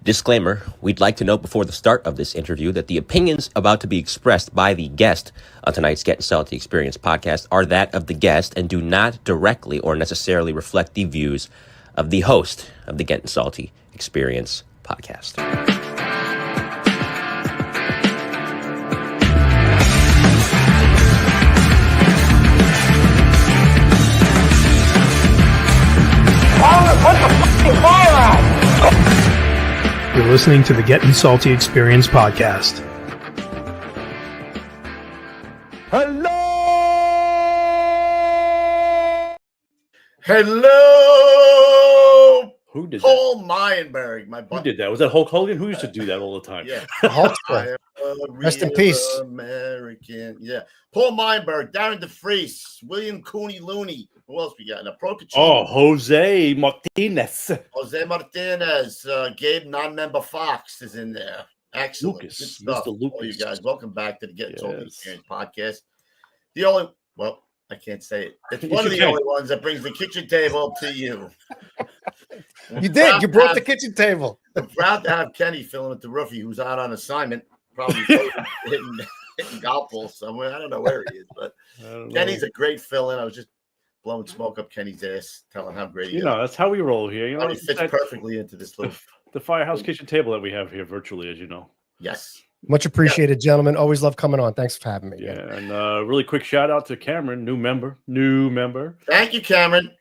Disclaimer, we'd like to note before the start of this interview that the opinions about to be expressed by the guest on tonight's Gettin Salty Experience podcast are that of the guest and do not directly or necessarily reflect the views of the host of the Gettin Salty Experience podcast. Put the fucking fire out! You're listening to the Gettin Salty Experience podcast. Hello! Who did Paul Meyerberg, my buddy. Who did that? Was that Hulk Hogan? Who used to do that all the time? Yeah. Hulkster. Rest in peace. American. Yeah. Paul Meyerberg, Darren DeFries, William Cooney Looney. Who else we got? Procaccino. Oh, Jose Martinez. Jose Martinez. Gabe, non-member Fox is in there. Excellent. Lucas. Good stuff. Mr. Lucas. All you guys, welcome back to the Gettin Salty Yes. Experience podcast. The only, well, I can't say it. It's Yes, one of you the can. only ones that brings the kitchen table to you. You did. You brought the kitchen table. I'm proud to have Kenny filling at the roofie, who's out on assignment, probably hitting golf balls somewhere. I don't know where he is, but Kenny's a great fill-in. I was just blowing smoke up Kenny's ass, telling how great he is. That's how we roll here. How he fits perfectly into this little. The firehouse kitchen table that we have here virtually, as you know. Yes. Much appreciated, gentlemen. Always love coming on. Thanks for having me. Yeah, and really quick shout out to Cameron, new member. Thank you, Cameron.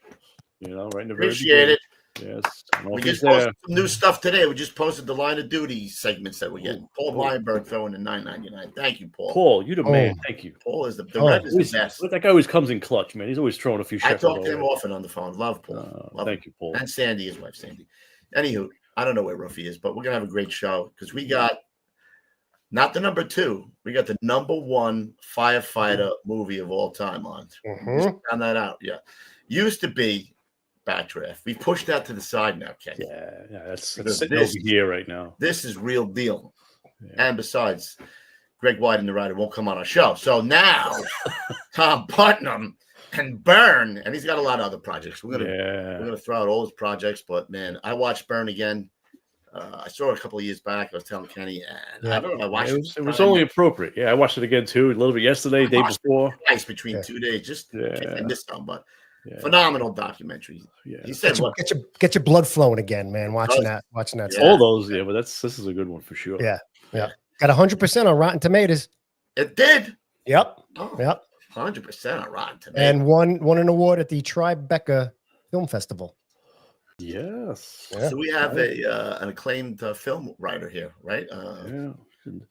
Right in the very Appreciate it. beginning. Yes. We just posted some new stuff today. We just posted the line of duty segments that we're getting. Paul Meyerberg throwing in $9.99. Thank you, Paul. Paul, you the man. Thank you. Paul is the red is the best. That guy always comes in clutch, man. He's always throwing a few I shots. talk to him often on the phone. Love Paul. Love Thank him. you, Paul. And Sandy, his wife, Sandy. Anywho, I don't know where Ruffy is, but we're going to have a great show because we got not the number 2. We got the number 1 firefighter movie of all time on. Just found that out. Yeah. Used to be Backdraft. We pushed that to the side now, Ken. Yeah, that's Because sitting over here right now. This is real deal. Yeah. And besides, Greg White and the writer won't come on our show. So now Tom Putnam and Burn, and he's got a lot of other projects. We're gonna throw out all his projects, but man, I watched Burn again. I saw it a couple of years back. I was telling Kenny, and I don't know. I watched it was only appropriate. Yeah, I watched it again too, a little bit yesterday, day before. Twice between 2 days, just in this time, but phenomenal documentary. Yeah, he said, get your blood flowing again, man. Watching that. All those, but this is a good one for sure. Yeah. Got 100% on Rotten Tomatoes. It did. Yep. Oh, yep. 100% on Rotten Tomatoes. And won an award at the Tribeca Film Festival. Yes. Yeah. So we have an acclaimed film writer here, right?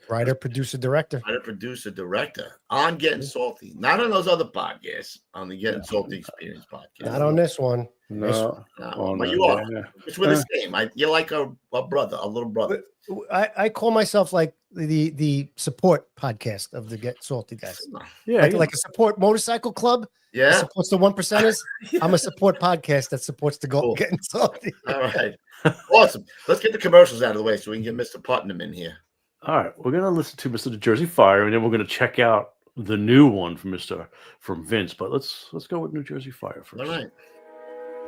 Writer, producer, director. On Gettin Salty. Not on those other podcasts, on the Gettin Salty Experience podcast. Not on this one. No. But you are. It's with the same. You're like a brother, a little brother. I call myself like the support podcast of the Get Salty guys. Yeah. Like a support motorcycle club. Yeah. Supports the 1%ers. I'm a support podcast that supports the goal. Getting Salty. All right. Awesome. Let's get the commercials out of the way so we can get Mr. Putnam in here. All right, we're gonna listen to Mr. Jersey Fire, and then we're gonna check out the new one from Vince. But let's go with New Jersey Fire first. All right.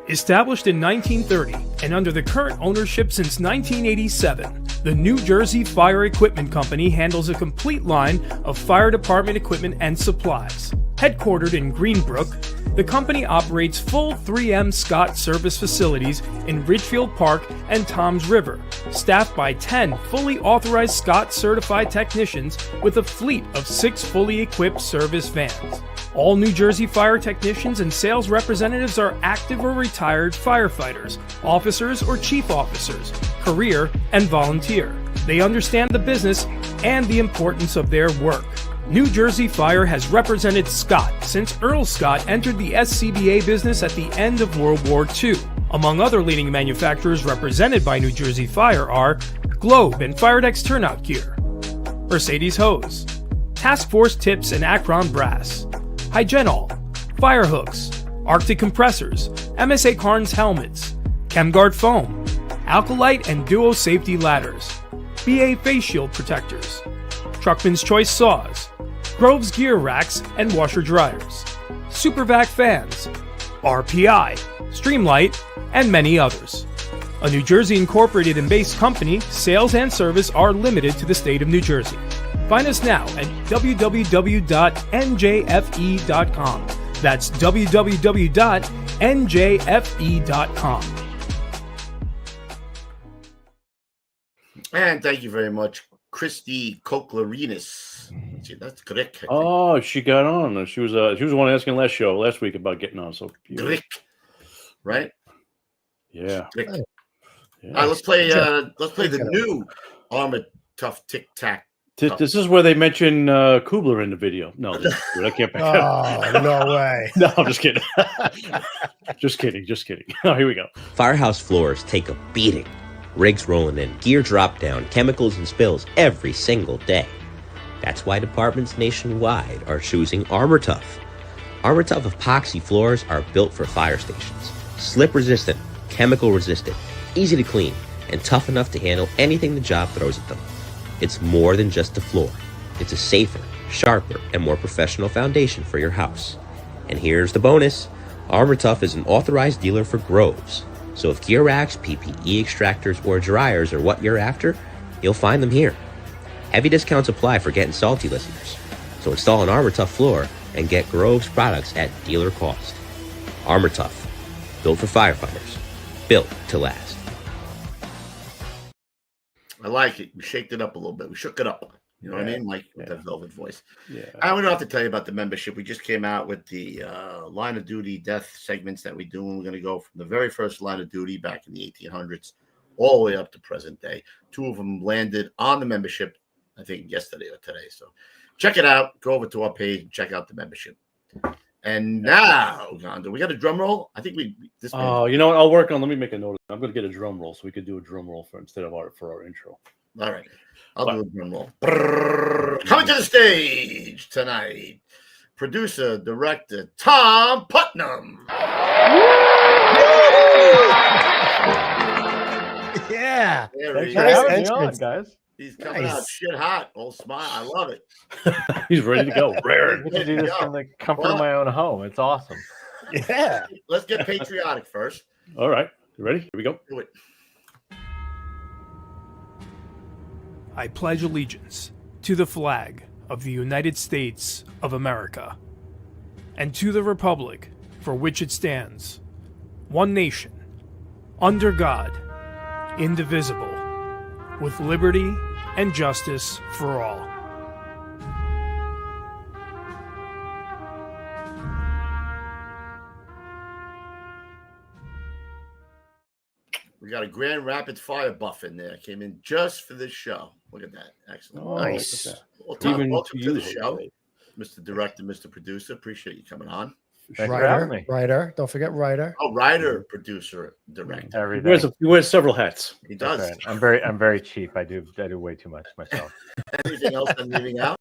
Established in 1930 and under the current ownership since 1987, the New Jersey Fire Equipment Company handles a complete line of fire department equipment and supplies. Headquartered in Greenbrook, the company operates full 3M Scott service facilities in Ridgefield Park and Toms River, staffed by 10 fully authorized Scott certified technicians with a fleet of 6 fully equipped service vans. All New Jersey Fire technicians and sales representatives are active or retired firefighters, officers or chief officers, career and volunteer. They understand the business and the importance of their work. New Jersey Fire has represented Scott since Earl Scott entered the SCBA business at the end of World War II. Among other leading manufacturers represented by New Jersey Fire are Globe and Firedex Turnout Gear, Mercedes Hose, Task Force Tips and Akron Brass, Hygenol, Firehooks, Arctic Compressors, MSA Carnes Helmets, ChemGuard Foam, Alkalite and Duo Safety Ladders, BA Face Shield Protectors, Truckman's Choice Saws, Grove's Gear Racks and Washer Dryers, Supervac Fans, RPI, Streamlight, and many others. A New Jersey incorporated and based company, sales and service are limited to the state of New Jersey. Find us now at www.njfe.com. That's www.njfe.com. And thank you very much, Christy Koklarinas. See, that's correct. Oh, she got on. She was the one asking last week about getting on. So Grick, right? Yeah. Grick. All right, let's play the new Armored Tough Tic Tac. This is where they mention Kubler in the video. No, I can't. Oh, no way. No, I'm just kidding. Just kidding. Oh, here we go. Firehouse floors take a beating. Rigs rolling in, gear drop down, chemicals and spills every single day. That's why departments nationwide are choosing ArmorTough. ArmorTough epoxy floors are built for fire stations. Slip resistant, chemical resistant, easy to clean, and tough enough to handle anything the job throws at them. It's more than just a floor. It's a safer, sharper, and more professional foundation for your house. And here's the bonus. ArmorTough is an authorized dealer for Groves. So if gear racks, PPE extractors, or dryers are what you're after, you'll find them here. Heavy discounts apply for Gettin' Salty listeners. So install an ArmorTough floor and get Groves products at dealer cost. ArmorTough, built for firefighters, built to last. I like it. We shaked it up a little bit. We shook it up. You know what I mean? Like with that velvet voice. Yeah. And we don't have to tell you about the membership. We just came out with the line of duty death segments that we do. And we're going to go from the very first line of duty back in the 1800s all the way up to present day. 2 of them landed on the membership, I think yesterday or today. So check it out. Go over to our page and check out the membership. And now, Gondo, we got a drum roll. I think Oh, you know what? I'll work on. Let me make a note. I'm going to get a drum roll so we could do a drum roll for our intro. All right. I'll do a drum roll. Coming to the stage tonight, producer, director, Tom Putnam. Yeah. There he Nice is. guys. He's coming out shit hot. All smile. I love it. He's ready to go. I get to do this from the comfort of my own home. It's awesome. Yeah. Let's get patriotic first. All right. You ready? Here we go. Do it. I pledge allegiance to the flag of the United States of America and to the republic for which it stands, one nation, under God, indivisible, with liberty and justice for all. We got a Grand Rapids fire buff in there. Came in just for this show. Look at that. Excellent. Oh, Nice. Well, Tom, welcome to the you. show. Mr. Director, Mr. Producer. Appreciate you coming on. Thanks for having me. Writer. Don't forget writer. Oh, writer, producer, director. Everything. He wears several hats. He does. That's right. I'm very cheap. I do way too much myself. Anything else I'm leaving out?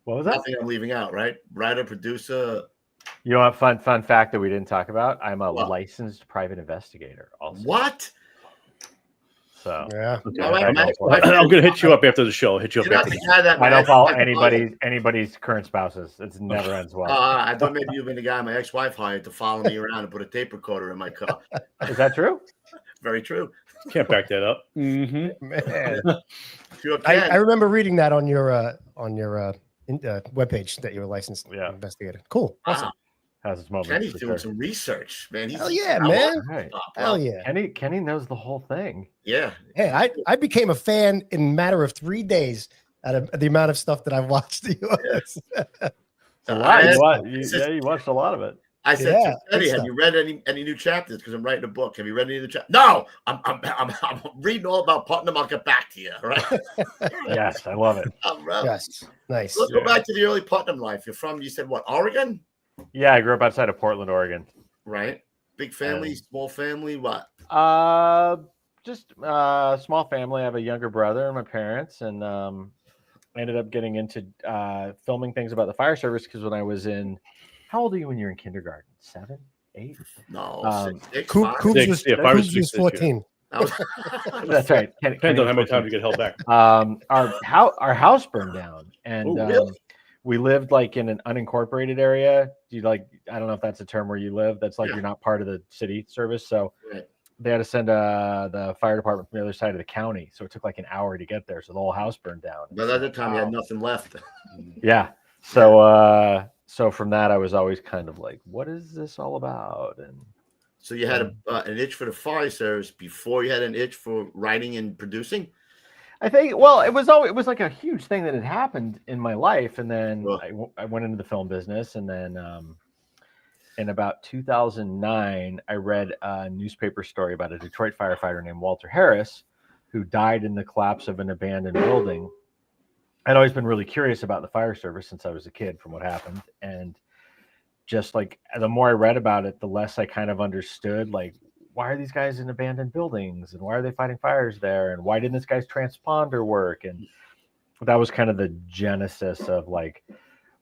What was that? Nothing I'm leaving out, right? Writer, producer. You know what? Fun fact that we didn't talk about. I'm a What? licensed private investigator. Also. What? So Yeah. No, I'm I'm going to hit you up after the show. Hit you up You're not after the the guy that I don't follow anybody. anybody's current spouses. It never ends well. I thought maybe you've been the guy my ex-wife hired to follow me around and put a tape recorder in my car. Is that true? Very true. Can't back that up. Mm-hmm. Man. Sure I can. remember reading that on your webpage that you're a licensed investigator. Cool. Awesome. Wow. Has its moments. Kenny's for doing sure. some research, man. Hell yeah, man. Right. Hell yeah. Kenny knows the whole thing. Yeah. Hey, I became a fan in a matter of 3 days out of the amount of stuff that I've watched. You watched a lot of it. I said Yeah, to Kenny, good have stuff. you read any new chapters? Because I'm writing a book. Have you read any new chapters? No, I'm reading all about Putnam. I'll get back to you. All right. Yes, I love it. Yes. Nice. Let's go back to the early Putnam life. You're from, you said what, Oregon? Yeah, I grew up outside of Portland, Oregon. Right. Big family, small family, what? Just small family. I have a younger brother and my parents, and I ended up getting into filming things about the fire service because when I was in, how old are you when you're in kindergarten? 7, 8? No, 6, Coop 5. was, Yeah, five or Coop six was this year. 14. That's right. Depends on how many times you get held back. Our house burned down, and Oh, really? we lived like in an unincorporated area. I don't know if that's a term where you live. That's like Yeah. you're not part of the city service. So Right. they had to send the fire department from the other side of the county, so it took like an hour to get there. So the whole house burned down. By that time, you had nothing left. Yeah. So so from that, I was always kind of like, what is this all about? And so you had an itch for the fire service before you had an itch for writing and producing. I think, well, it was like a huge thing that had happened in my life, and then I went into the film business, and then in about 2009, I read a newspaper story about a Detroit firefighter named Walter Harris, who died in the collapse of an abandoned building. I'd always been really curious about the fire service since I was a kid from what happened, and just like the more I read about it, the less I kind of understood, like, why are these guys in abandoned buildings, and why are they fighting fires there, and why didn't this guy's transponder work? And that was kind of the genesis of like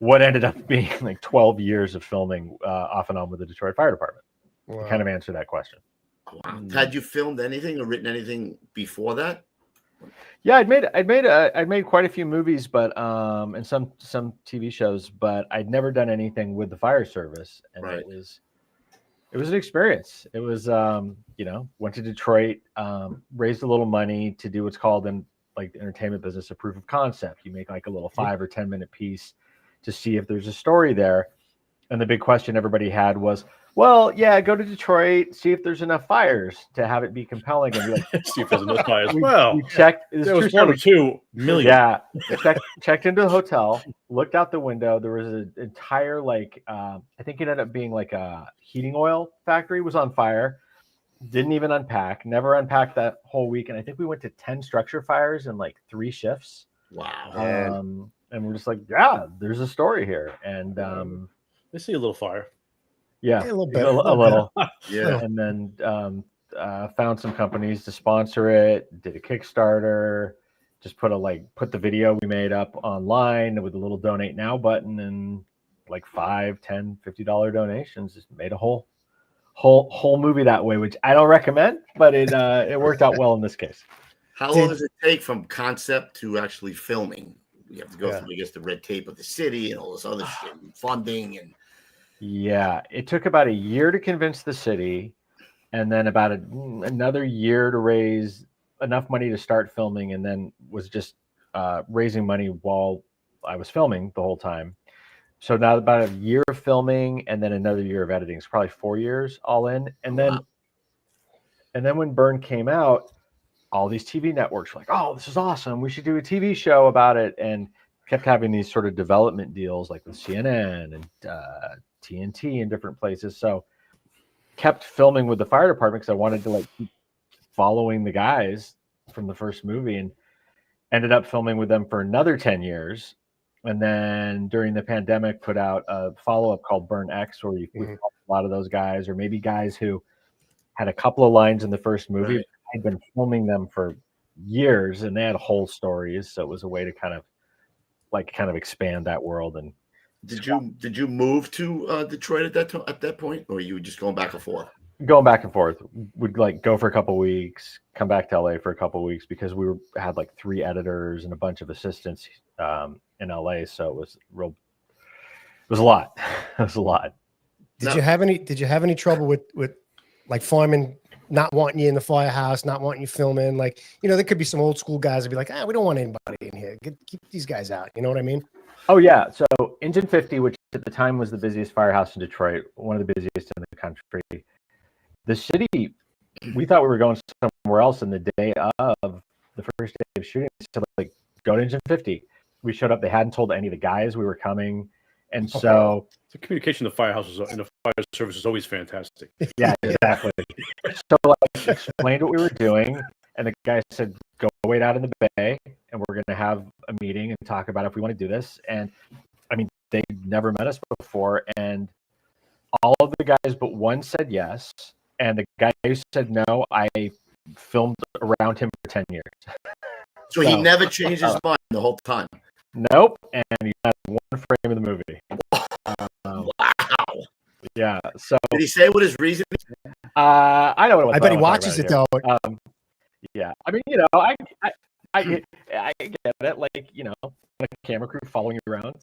what ended up being like 12 years of filming off and on with the Detroit Fire Department. Wow. To kind of answer that question. Wow. Had you filmed anything or written anything before that? Yeah, I'd made quite a few movies, but and some TV shows, but I'd never done anything with the fire service, and it was an experience. It was went to Detroit, raised a little money to do what's called in like the entertainment business a proof of concept. You make like a little 5 or 10 minute piece to see if there's a story there, and the big question everybody had was, well, yeah, go to Detroit, see if there's enough fires to have it be compelling, and be like, see if there's enough fires. We checked. There was 1 or 2 million. Yeah, checked into the hotel, looked out the window. There was an entire I think it ended up being like a heating oil factory was on fire. Didn't even unpack. Never unpacked that whole week, and I think we went to 10 structure fires in like 3 shifts. Wow. And we're just like, yeah, there's a story here, and they see a little fire. Yeah, a little bit. A little. Yeah. And then found some companies to sponsor it, did a Kickstarter, just put the video we made up online with a little donate now button, and like $5, $10, $50 donations, just made a whole movie that way, which I don't recommend, but it worked out well in this case. How long does it take from concept to actually filming? You have to go through, I guess, the red tape of the city and all this other shit, and funding and. Yeah, it took about a year to convince the city, and then about another year to raise enough money to start filming, and then was just raising money while I was filming the whole time. So now about a year of filming, and then another year of editing. It's probably 4 years all in. And then when Burn came out, all these TV networks were like, oh, this is awesome. We should do a TV show about it. And kept having these sort of development deals like with CNN and TNT in different places. So kept filming with the fire department because I wanted to keep following the guys from the first movie, and ended up filming with them for another 10 years. And then during the pandemic, put out a follow-up called Burn X, where you a lot of those guys, or maybe guys who had a couple of lines in the first movie. Right. I'd been filming them for years, and they had whole stories. So it was a way to kind of expand that world. And did you move to Detroit at that point, or you were just going back and forth? Going back and forth. Would go for a couple of weeks, come back to LA for a couple of weeks, because we had 3 editors and a bunch of assistants in LA. So it was a lot. It was a lot. Did you have any trouble with firemen not wanting you in the firehouse, not wanting you filming? There could be some old school guys that'd be like, we don't want anybody in here. Keep these guys out. You know what I mean? Oh yeah. So Engine 50, which at the time was the busiest firehouse in Detroit, one of the busiest in the country. The city, we thought we were going somewhere else, in the day of the first day of shooting. So go to Engine 50. We showed up. They hadn't told any of the guys we were coming. And so the communication in the firehouse and the fire service is always fantastic. Yeah, exactly. So explained what we were doing, and the guy said, go wait out in the bay, and we're going to have a meeting and talk about if we want to do this. And I mean, they never met us before, and all of the guys but one said yes. And the guy who said no, I filmed around him for 10 years. So he never changed his mind the whole time? Nope. And he had one frame of the movie. Wow. Yeah. So did he say what his reason is? I know what it was. I bet he watches it though. Yeah. I mean, I get it. Like, a camera crew following you around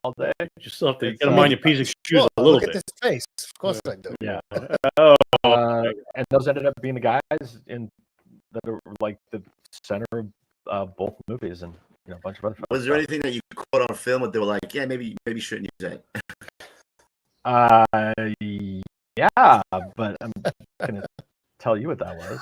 all day. You still have to get mind your P's and Q's a look little bit. at this face. Of course I do. Yeah. Oh, And those ended up being the guys that are like the center of both movies, and a bunch of other. Was there anything that you caught on film that they were like, yeah, maybe you shouldn't use that? Yeah, but I'm gonna tell you what that was.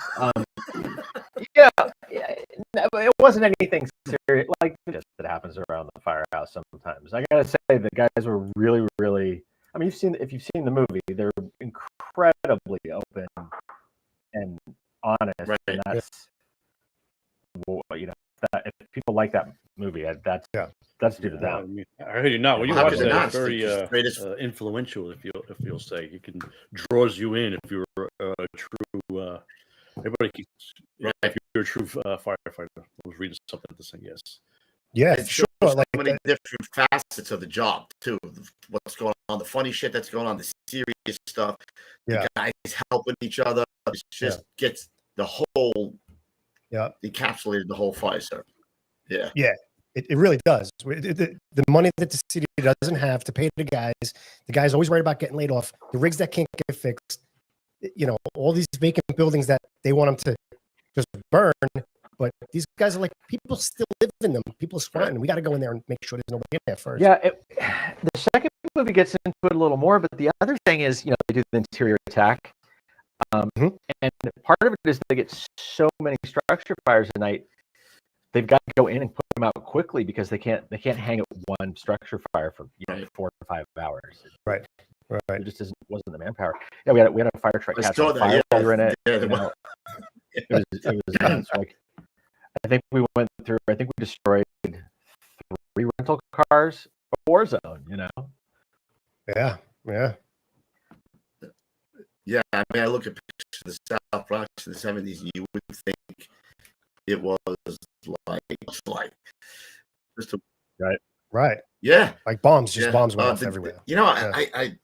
Yeah, it wasn't anything serious. Like, just that happens around the firehouse sometimes. I gotta say, the guys were really, really. I mean, if you've seen the movie, they're incredibly open and honest, Right. and that's that if people like that movie, that's due to them. I mean, I heard you not. When you How watch could it that, not? it's very Greatest- influential. If you'll say, you can draws you in if you're a true. Everybody keeps. Right. If you're a true firefighter, I was reading something at this thing. Yes. Yeah, It sure. shows Like so many different facets of the job too. What's going on, the funny shit that's going on, the serious stuff. Yeah. The guys helping each other. It just gets the whole. Yeah. Encapsulated the whole fire service. Yeah. Yeah. It really does. The money that the city doesn't have to pay the guys always worried about getting laid off. The rigs that can't get fixed. All these vacant buildings that they want them to just burn. But these guys are like, people still live in them. People are squatting. We got to go in there and make sure there's nobody in there first. Yeah, the second movie gets into it a little more, but the other thing is, they do the interior attack. And part of it is they get so many structure fires a night. They've got to go in and put them out quickly because they can't hang at one structure fire for 4 to 5 hours. Right. It just wasn't the manpower. Yeah, we had a fire truck catch on fire. We were in it. It was nuts. Like, I think we destroyed 3 rental cars, a war zone. Yeah. Yeah, I mean, I look at pictures of the South Bronx in the 70s, and you would think it was like just a, Right. Yeah. Like bombs went off everywhere. I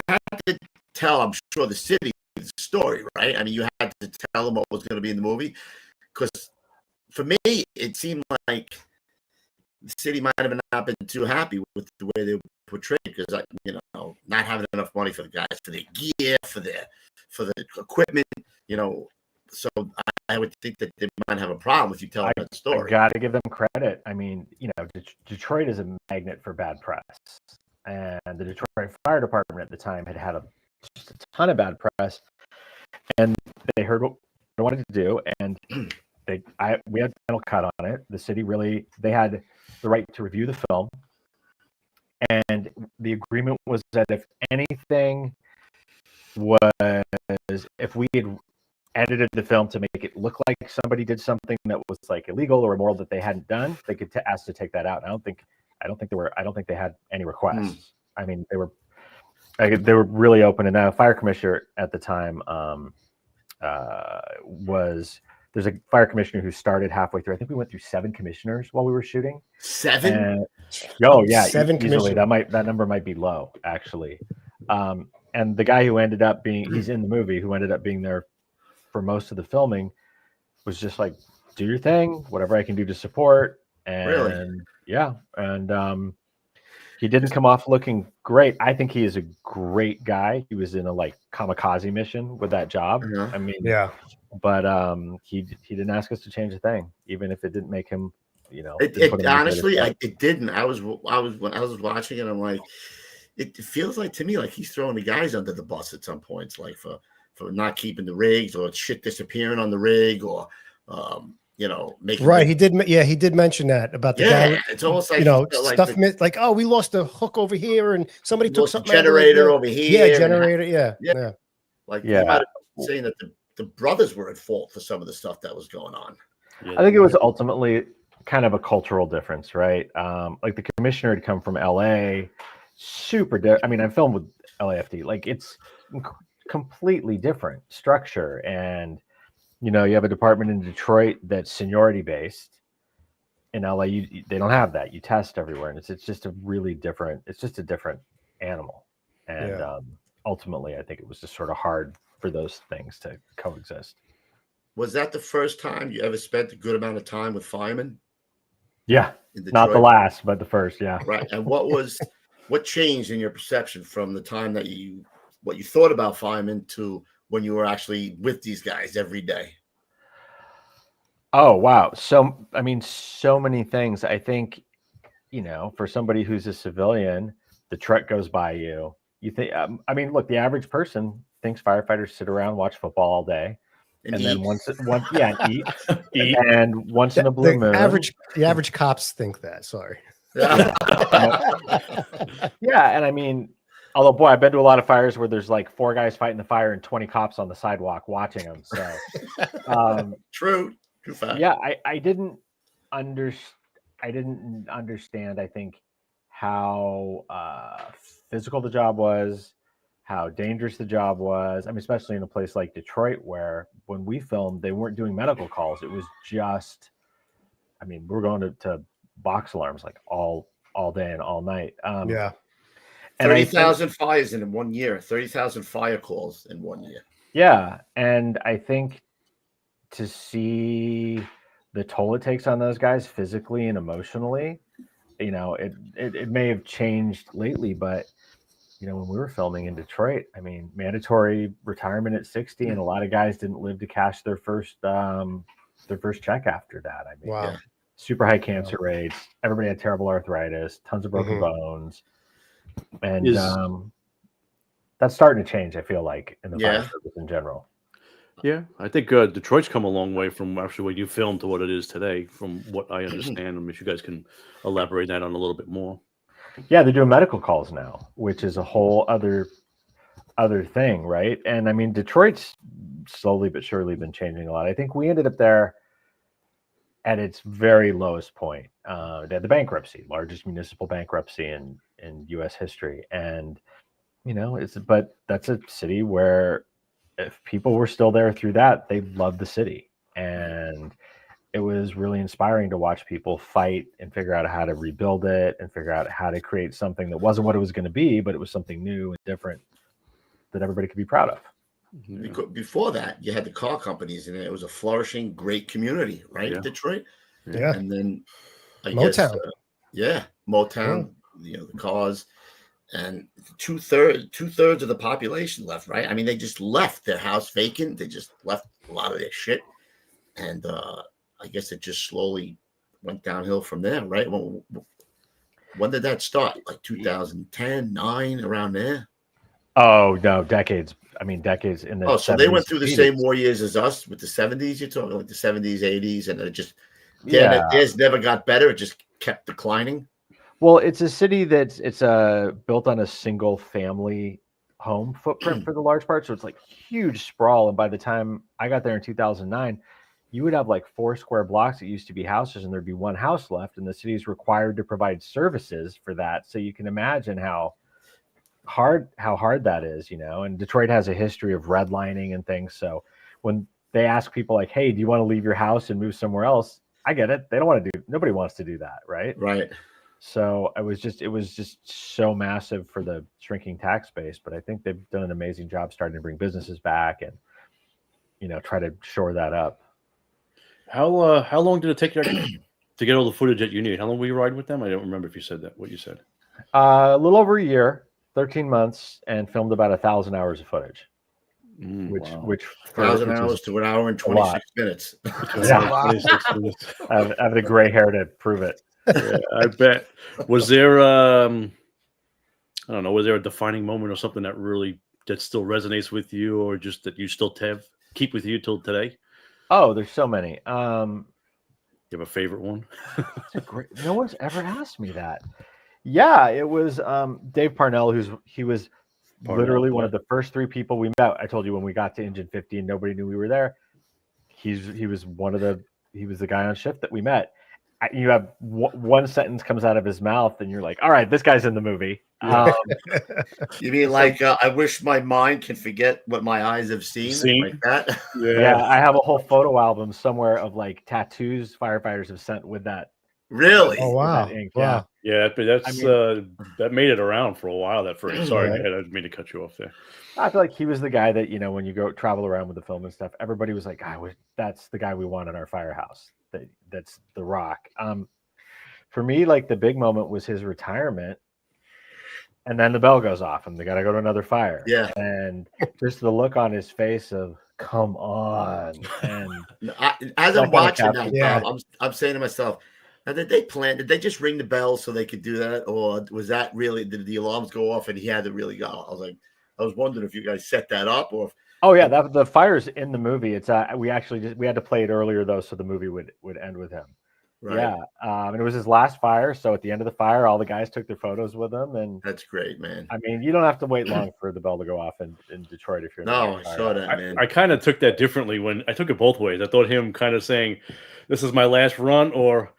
had to tell, I'm sure, the city the story, right? I mean, you had to tell them what was going to be in the movie, because for me, it seemed like the city might have not been too happy with the way they were portrayed, because not having enough money for the guys, for their gear, for the equipment, So I would think that they might have a problem if you tell that story. I got to give them credit. I mean, Detroit is a magnet for bad press, and the Detroit Fire Department at the time had just a ton of bad press, and they heard what they wanted to do, and we had final cut on it. The city they had the right to review the film, and the agreement was that if anything if we had edited the film to make it look like somebody did something that was like illegal or immoral that they hadn't done, they could ask to take that out. I don't think they had any requests. I mean, they were really open. And a fire commissioner at the time there's a fire commissioner who started halfway through. I think we went through 7 commissioners while we were shooting. 7? Oh yeah, 7 easily. That number might be low, actually. And the guy who ended up he's in the movie, who ended up being there for most of the filming, was just like, do your thing, whatever I can do to support. And really? Yeah. And he didn't come off looking great. I think he is a great guy. He was in a kamikaze mission with that job. I mean, yeah. But he didn't ask us to change a thing, even if it didn't make him, It honestly, it didn't. When I was watching it, I'm like, it feels like to me like he's throwing the guys under the bus at some points, like for not keeping the rigs, or shit disappearing on the rig, or making right. He did mention that about the guy. It's almost like stuff like, oh, we lost a hook over here, and somebody took something generator over here. Yeah, generator. Yeah. Like, you might have been saying that the brothers were at fault for some of the stuff that was going on. I think it was ultimately kind of a cultural difference, right? Like the commissioner had come from LA, I mean, I filmed with LAFD. Like, it's completely different structure, and you have a department in Detroit that's seniority based. In LA, they don't have that. You test everywhere, and it's just a really different. It's just a different animal, and ultimately, I think it was just sort of hard for those things to coexist. Was that the first time you ever spent a good amount of time with firemen? Yeah, In not the Detroit? last, but the first. Yeah. Right. And what changed in your perception from the time that what you thought about firemen to when you were actually with these guys every day? Oh, wow. So, I mean, so many things. I think, for somebody who's a civilian, the truck goes by you. You think, I mean, look, the average person thinks firefighters sit around, watch football all day. And then eat. And once in a blue moon. The average cops think that. Sorry. Yeah. Yeah. And I mean, although, boy, I've been to a lot of fires where there's like 4 guys fighting the fire and 20 cops on the sidewalk watching them. So, True fact. Yeah, I didn't understand, I think, how physical the job was, how dangerous the job was. I mean, especially in a place like Detroit, where when we filmed, they weren't doing medical calls. It was just, I mean, we're going to box alarms like all day and all night. Yeah. 30,000 fires in 1 year, 30,000 fire calls in 1 year. Yeah. And I think to see the toll it takes on those guys physically and emotionally, it may have changed lately, but when we were filming in Detroit, I mean, mandatory retirement at 60, and a lot of guys didn't live to cash their first check after that. I mean, wow. Super high cancer rates. Everybody had terrible arthritis, tons of broken bones, and that's starting to change. I feel like in the fire service in general. Yeah, I think Detroit's come a long way from actually what you filmed to what it is today, from what I understand. I mean, if you guys can elaborate that on a little bit more. Yeah, they're doing medical calls now, which is a whole other thing, right? And I mean, Detroit's slowly but surely been changing a lot. I think we ended up there at its very lowest point. They had the bankruptcy, largest municipal bankruptcy in U.S. history, and but that's a city where if people were still there through that, they loved the city, and it was really inspiring to watch people fight and figure out how to rebuild it and figure out how to create something that wasn't what it was going to be, but it was something new and different that everybody could be proud of. Because before that, you had the car companies, and it was a flourishing, great community, right? Yeah. Detroit. Yeah. And then Motown. Motown, the cars, and two-thirds of the population left, right? I mean, they just left their house vacant. They just left a lot of their shit. And I guess it just slowly went downhill from there, right? When did that start? Like 2010, 9, around there? Oh, no, decades. I mean, decades in the 70s, so they went through the 80s. same war years as us with the 70s. You're talking like the 70s, 80s, and it just theirs never got better. It just kept declining. Well, it's a city that's built on a single family home footprint for the large part. So it's like huge sprawl. And by the time I got there in 2009, you would have like 4 square blocks that used to be houses, and there'd be one house left, and the city is required to provide services for that. So you can imagine how hard that is, and Detroit has a history of redlining and things. So when they ask people like, hey, do you want to leave your house and move somewhere else? I get it. They don't want to nobody wants to do that. Right. So it was just so massive for the shrinking tax base, but I think they've done an amazing job starting to bring businesses back and, try to shore that up. How long did it take you to get all the footage that you need? How long were you riding with them? I don't remember if you said that, what you said. A little over a year, 13 months, and filmed about 1,000 hours of footage. Which 1,000 hours to an hour and 26 minutes. Yeah. 26 minutes. I have the gray hair to prove it. Yeah, I bet. Was there I don't know, was there a defining moment or something that still resonates with you, or just that you still keep with you till today? Oh, there's so many. You have a favorite one? No one's ever asked me that. Yeah, it was Dave Parnell, he was literally one of the first 3 people we met. I told you when we got to Engine 50 and nobody knew we were there. He was the guy on shift that we met. You have one sentence comes out of his mouth and you're like, all right, this guy's in the movie. You mean like I wish my mind can forget what my eyes have seen? Like that? Yeah, I have a whole photo album somewhere of like tattoos firefighters have sent with that Really? Oh wow! Ink, Wow. Yeah, but that's I mean, that made it around for a while. That first. Sorry, Right. I didn't mean to cut you off there. I feel like he was the guy that, you know, when you go travel around with the film and stuff, everybody was like, that's the guy we want in our firehouse. That's The Rock. For me, like the big moment was his retirement. And then the bell goes off and they got to go to another fire. Yeah. And just the look on his face of, come on. And As I'm watching that, Yeah. I'm saying to myself, now, did they just ring the bell so they could do that? Or was that really, did the alarms go off and he had to really go? I was wondering if you guys set that up or if, oh yeah, the fire's in the movie. It's we had to play it earlier though, so the movie would end with him. right. Yeah. And it was his last fire. So at the end of the fire, all the guys took their photos with him. And That's great, man. I mean, you don't have to wait long for the bell to go off in Detroit if you're No, I saw that, man. I kind of took that differently when I took it both ways. I thought him kind of saying, "This is my last run," or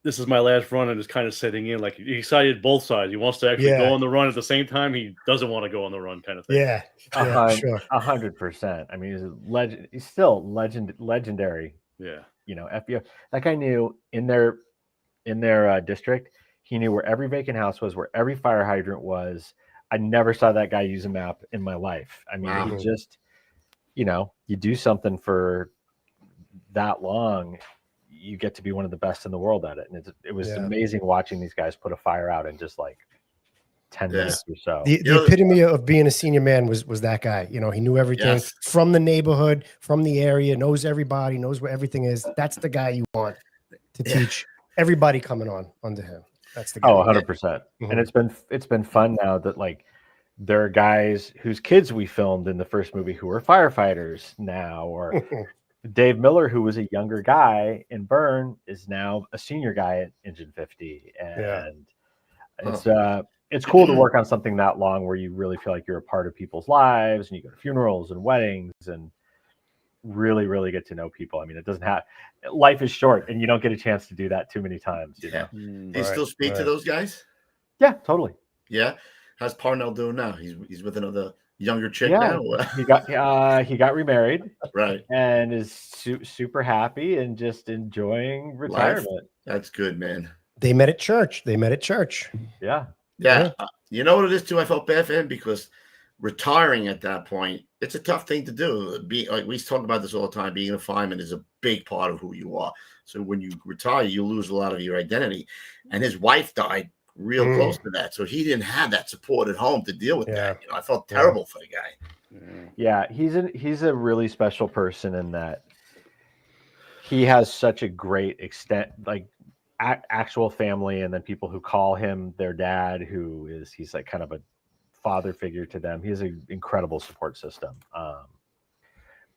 "This is my last run," and is kind of setting in. Like he decided both sides. He wants to actually go on the run at the same time. He doesn't want to go on the run, kind of thing. Yeah. Sure. 100%. I mean, he's a legend. He's still legendary. Yeah. You know, FBI. That guy knew in their district. He knew where every vacant house was, where every fire hydrant was. I never saw that guy use a map in my life. I mean, he just, you know, you do something for that long, you get to be one of the best in the world at it. And it was amazing watching these guys put a fire out in just like 10 minutes or so. The epitome of being a senior man was that guy. You know, he knew everything from the neighborhood, from the area, knows everybody, knows where everything is. That's the guy you want to teach everybody coming on under him. That's the guy. Oh, 100%. And it's been fun now that like there are guys whose kids we filmed in the first movie who are firefighters now, or Dave Miller, who was a younger guy in Burn, is now a senior guy at Engine 50. And it's cool to work on something that long where you really feel like you're a part of people's lives and you go to funerals and weddings and really, really get to know people. I mean, life is short and you don't get a chance to do that too many times. You know? Do you still speak to those guys? Yeah, totally. Yeah. How's Parnell doing now? He's with another younger chick now. he got remarried, right, and is super happy and just enjoying retirement. Life. That's good, man. They met at church. Yeah. You know what it is too? I felt bad for him because retiring at that point, it's a tough thing to do. Like we talk about this all the time. Being a fireman is a big part of who you are. So when you retire, you lose a lot of your identity. And his wife died real close to that, so he didn't have that support at home to deal with that. You know, I felt terrible for the guy. Yeah, he's a really special person in that he has such a great extent, like actual family, and then people who call him their dad, he's like kind of a father figure to them. He has an incredible support system.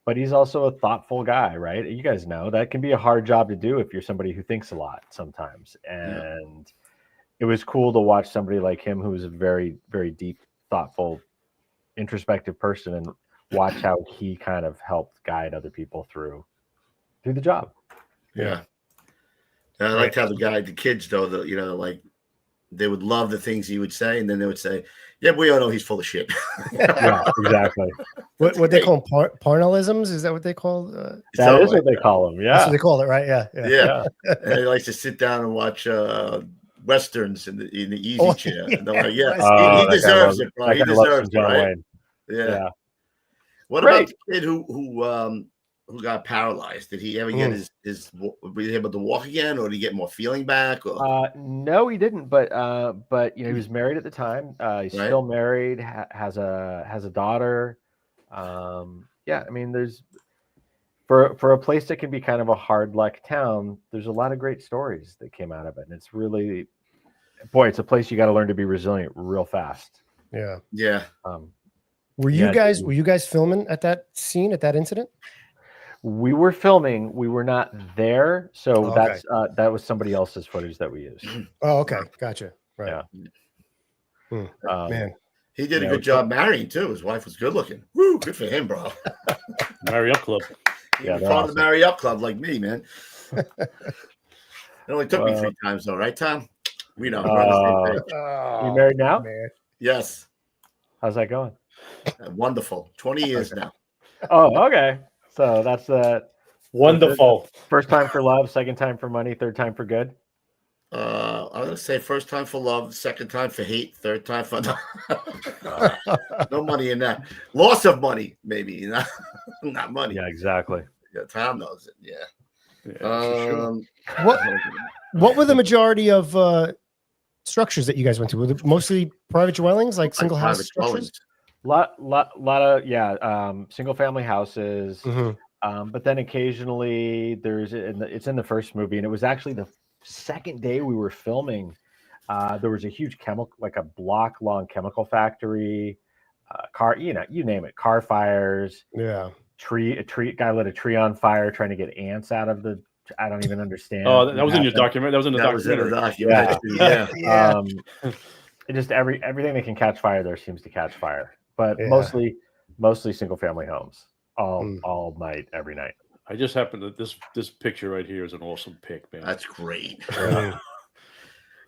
But he's also a thoughtful guy, right? You guys know that can be a hard job to do if you're somebody who thinks a lot sometimes. And it was cool to watch somebody like him who's a very, very deep, thoughtful, introspective person and watch how he kind of helped guide other people through the job. Yeah. And I liked how the kids though, like they would love the things he would say, and then they would say, "Yeah, we all know he's full of shit." Yeah, exactly. What they call them, Parnellisms? Is that what they call? That is what they call them. Yeah, that's what they call it, right? Yeah. And he likes to sit down and watch westerns in the easy chair. And they're like, he deserves it, bro. He deserves it, right? Yeah. What about the kid who got paralyzed? Did he ever get his was he able to walk again, or did he get more feeling back? Or? No, he didn't. But you know, he was married at the time. He's still married. Has a daughter. I mean, there's for a place that can be kind of a hard luck town. There's a lot of great stories that came out of it, and it's really, it's a place you got to learn to be resilient real fast. Yeah. Were you guys filming at that scene, at that incident? We were filming. We were not there, so that was somebody else's footage that we used. Oh, okay, gotcha. Right. Yeah. Man, he did a good job marrying too. His wife was good looking. Woo, good for him, bro. Marry Up Club. Yeah, part of the Marry Up Club, like me, man. It only took me 3 times, though, right, Tom? We know. You married now? Man. Yes. How's that going? Wonderful. 20 years now. Oh, okay. So that's wonderful. First time for love, second time for money, third time for good. I'm gonna say first time for love, second time for hate, third time for no money in that. Loss of money, maybe not money. Yeah, exactly. Yeah, Tom knows it. Yeah. Sure. What were the majority of structures that you guys went to? Were they mostly private dwellings, like single house private structures? dwellings. Lot of single family houses. But then occasionally it's in the first movie, and it was actually the second day we were filming. There was a huge like a block long chemical factory, car, you name it, car fires. Yeah. A guy lit a tree on fire trying to get ants out of the. I don't even understand. Oh, that was in your documentary. That was in the documentary. Yeah. It just everything that can catch fire there seems to catch fire, but mostly single family homes, all night, every night. I just happened to this picture right here is an awesome pic, man. That's great.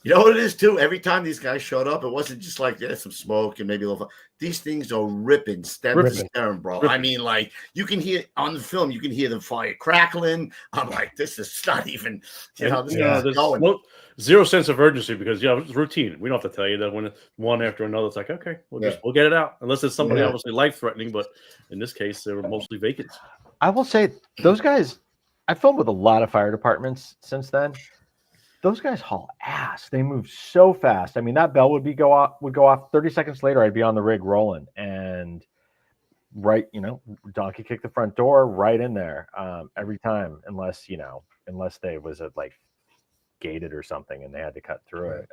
You know what it is too? Every time these guys showed up, it wasn't just like some smoke and maybe a little. These things are ripping stem to stem, bro. I mean, like you can hear on the film, you can hear the fire crackling. I'm like, this is not even, this is going. Zero sense of urgency because it's routine. We don't have to tell you that when one after another, it's like, okay, we'll get it out. Unless it's somebody obviously life threatening, but in this case, they were mostly vacant. I will say those guys. I filmed with a lot of fire departments since then. Those guys haul ass. They move so fast. I mean, that bell would go off 30 seconds later. I'd be on the rig rolling and donkey kick the front door right in there every time, unless they was like gated or something and they had to cut through it.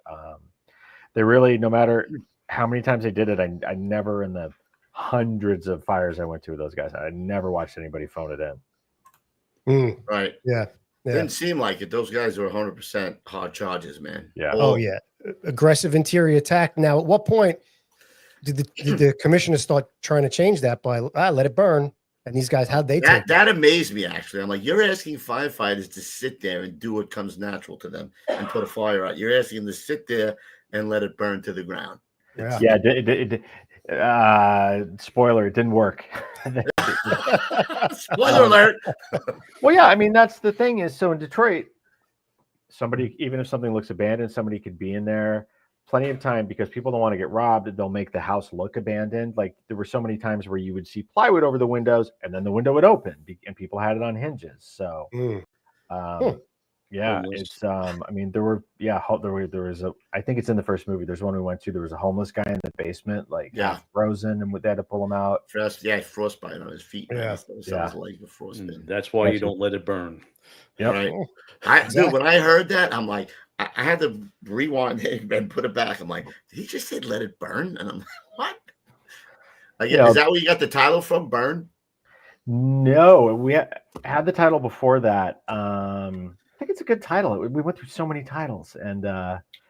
They really, no matter how many times they did it, I never, in the hundreds of fires I went to with those guys, I never watched anybody phone it in. Right. Yeah. Didn't seem like it. Those guys were 100% hard charges, man. Yeah. Oh yeah. Aggressive interior attack. Now, at what point did the commissioners start trying to change that by let it burn? And these guys, how'd they take that? Amazed me, actually. I'm like, you're asking firefighters to sit there and do what comes natural to them and put a fire out. You're asking them to sit there and let it burn to the ground. Yeah. Spoiler, it didn't work. Spoiler alert. Well, yeah, I mean, that's the thing is, so in Detroit, somebody, even if something looks abandoned, somebody could be in there plenty of time because people don't want to get robbed. They'll make the house look abandoned. Like there were so many times where you would see plywood over the windows and then the window would open and people had it on hinges. So, yeah, it's I mean, there was I think it's in the first movie. There's one we went to. There was a homeless guy in the basement, like frozen, and they had to pull him out. Frostbite on his feet. Sounds like the frostbite. That's why you don't let it burn. Yeah, right. Dude, when I heard that, I'm like, I had to rewind it and put it back. I'm like, did he just say let it burn? And I'm like, what? Is that where you got the title from? Burn? No, we had the title before that. I think it's a good title. We went through so many titles, and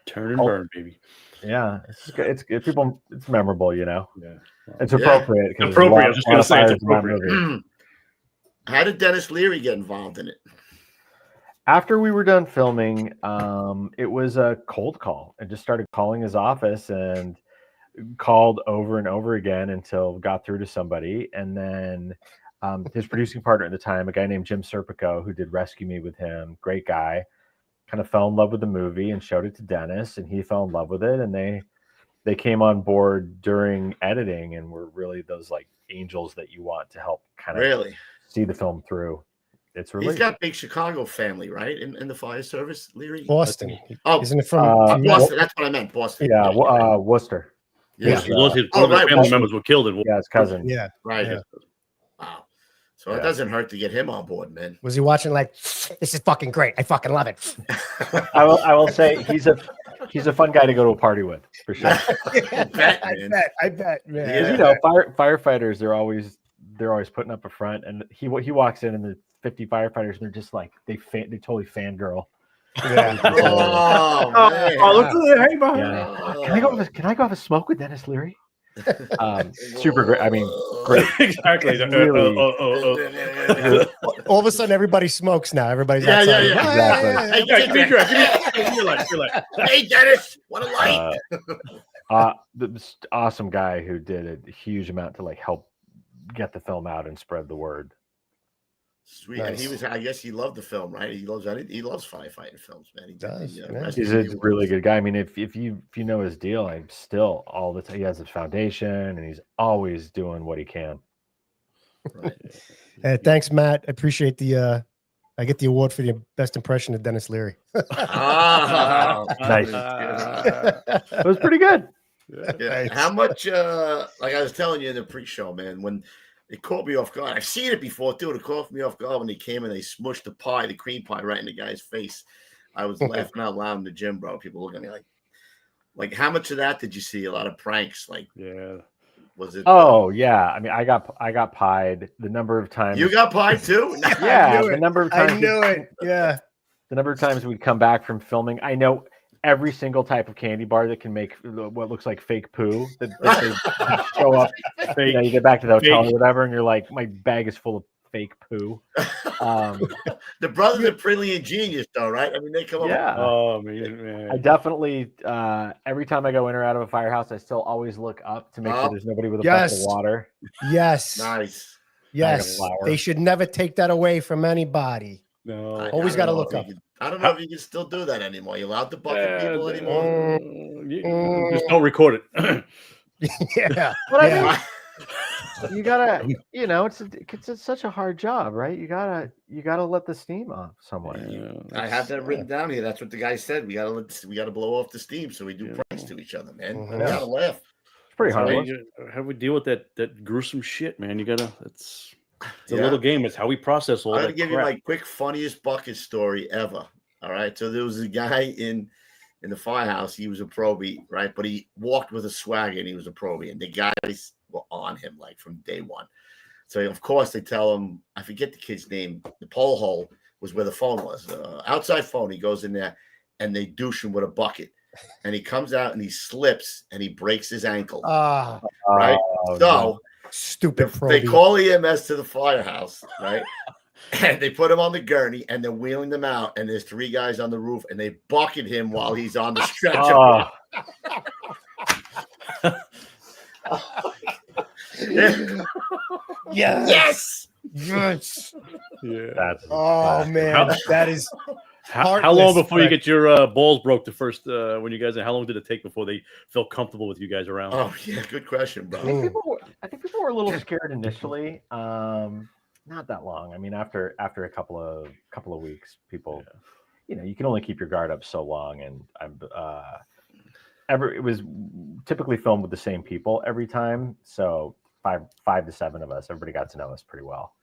turn and burn, baby. Yeah, it's memorable, Yeah, it's appropriate. Appropriate. I was just gonna say it's appropriate. How did Dennis Leary get involved in it? After we were done filming, it was a cold call. I just started calling his office and called over and over again until got through to somebody, and then. His producing partner at the time, a guy named Jim Serpico, who did Rescue Me with him, great guy, kind of fell in love with the movie and showed it to Dennis, and he fell in love with it. And they came on board during editing and were really those like angels that you want to help kind of see the film through. It's really, he's got big Chicago family, right? In the fire service, Leary? Boston. Oh, isn't it from Boston? That's what I meant. Boston. Yeah, Worcester. Yeah. One of the family members were killed in. Yeah, his cousin. Yeah. Right. Yeah. Wow. So it doesn't hurt to get him on board, man. Was he watching like, this is fucking great. I fucking love it. I will say he's a fun guy to go to a party with for sure. I bet, man. Yeah. Firefighters, they're always putting up a front, and he walks in and the 50 firefighters, and they're just like they totally fangirl. Yeah. Can I go have a smoke with Dennis Leary? Super great. I mean, great. Exactly. Really, all of a sudden, everybody smokes now. Everybody's outside. Exactly. Hey, Dennis, what a light! The awesome guy who did a huge amount to like help get the film out and spread the word. Sweet. Nice. And he was, I guess he loved the film, right? He loves firefighting films, man. He does. He's a really good guy. I mean, if you know his deal, I'm still all the time. He has his foundation, and he's always doing what he can. Right. Hey, thanks, Matt. I appreciate the. I get the award for the best impression of Dennis Leary. Nice. It was pretty good. Yeah. How much? Like I was telling you in the pre-show, man, when it caught me off guard. I've seen it before too. It caught me off guard when they came and they smushed the cream pie, right in the guy's face. I was laughing out loud in the gym, bro. People looking at me like, how much of that did you see? A lot of pranks, like, yeah. Was it? Oh yeah, I mean, I got pied the number of times. You got pied too? Yeah, the number of times. I knew it. Yeah, the number of times we'd come back from filming. I know every single type of candy bar that can make what looks like fake poo. That they show up. You get back to the hotel or whatever, and you're like, my bag is full of fake poo. The brothers are pretty ingenious, though, right? I mean, they come up. Yeah. Oh man. I definitely every time I go in or out of a firehouse, I still always look up to make sure there's nobody with a bucket of water. Yes. Nice. Yes. They should never take that away from anybody. No. Always got to look up. I don't know if you can still do that anymore. You allowed to bucket people anymore? Just don't record it. Yeah. But I mean, you gotta, it's such a hard job, right? You gotta let the steam off somewhere. Yeah, I have that written down here. That's what the guy said. We gotta blow off the steam, so we do pranks to each other, man. We gotta laugh. It's pretty hard. How do we deal with that gruesome shit, man? You gotta. It's a little game. It's how we process all that. I'm gonna give you my quick funniest bucket story ever. All right. So there was a guy in the firehouse. He was a probie, right? But he walked with a swagger, and he was a probie, and the guys were on him like from day one. So of course they tell him, I forget the kid's name. The pole hole was where the phone was. Outside phone. He goes in there, and they douche him with a bucket, and he comes out and he slips and he breaks his ankle. Right. So no. Stupid. They call EMS to the firehouse, right? And they put him on the gurney and they're wheeling them out. And there's 3 guys on the roof and they bucket him while he's on the stretcher. Yes. Yes. Yeah. Man, that is. How long before you get your balls broke the first when you guys? How long did it take before they felt comfortable with you guys around? Oh yeah, good question, bro. I think people were a little scared initially. Not that long. I mean, after a couple of weeks, people, you can only keep your guard up so long. And it was typically filmed with the same people every time, so 5 to 7 of us. Everybody got to know us pretty well.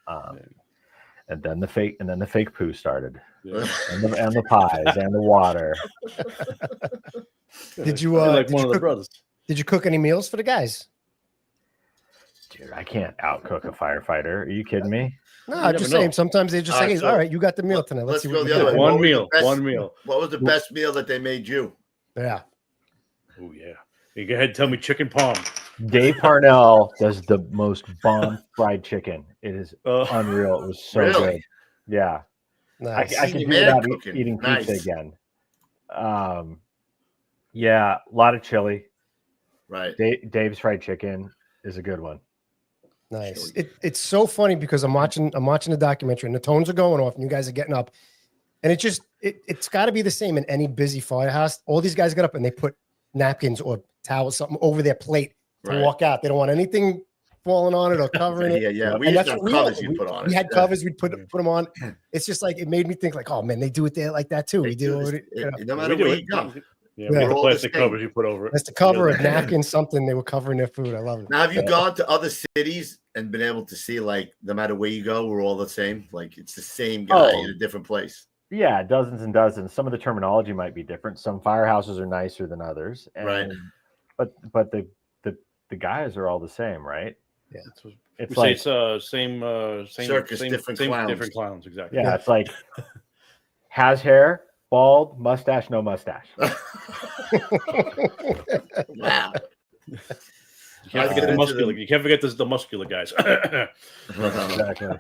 And then the fake poo started, and the pies and the water. Did you like one of the brothers? Did you cook any meals for the guys? Dude, I can't outcook a firefighter. Are you kidding me? No, I'm just saying. Sometimes they just say, "All right, you got the meal tonight. Let's see go what the other way. One meal. What was the best meal that they made you? Yeah. Oh yeah. You go ahead and tell me chicken palm. Dave Parnell does the most bomb fried chicken. It is unreal. It was so good. Yeah. Nice. I can do without eating pizza again. Yeah, a lot of chili. Right. Dave's fried chicken is a good one. Nice. It's so funny because I'm watching the documentary and the tones are going off and you guys are getting up. And it's got to be the same in any busy firehouse. All these guys get up and they put napkins or towels, something over their plate to walk out. They don't want anything falling on it or covering it. Yeah. We had covers you put on it. We had covers. We'd put them on. It's just like, it made me think like, oh man, they do it there like that too. We do it. No matter where you go. Yeah, the plastic covers you put over it. That's the cover of napkin, something they were covering their food. I love it. Now, have you gone to other cities and been able to see, like, no matter where you go, we're all the same? Like, it's the same guy in a different place. Yeah, dozens and dozens. Some of the terminology might be different. Some firehouses are nicer than others. Right. But the guys are all the same, right? Yeah. It's like same circus, different clowns. Different clowns, exactly. Yeah, it's like has hair, bald, mustache, no mustache. Wow. You can't forget the muscular. You can't forget the muscular guys. Exactly.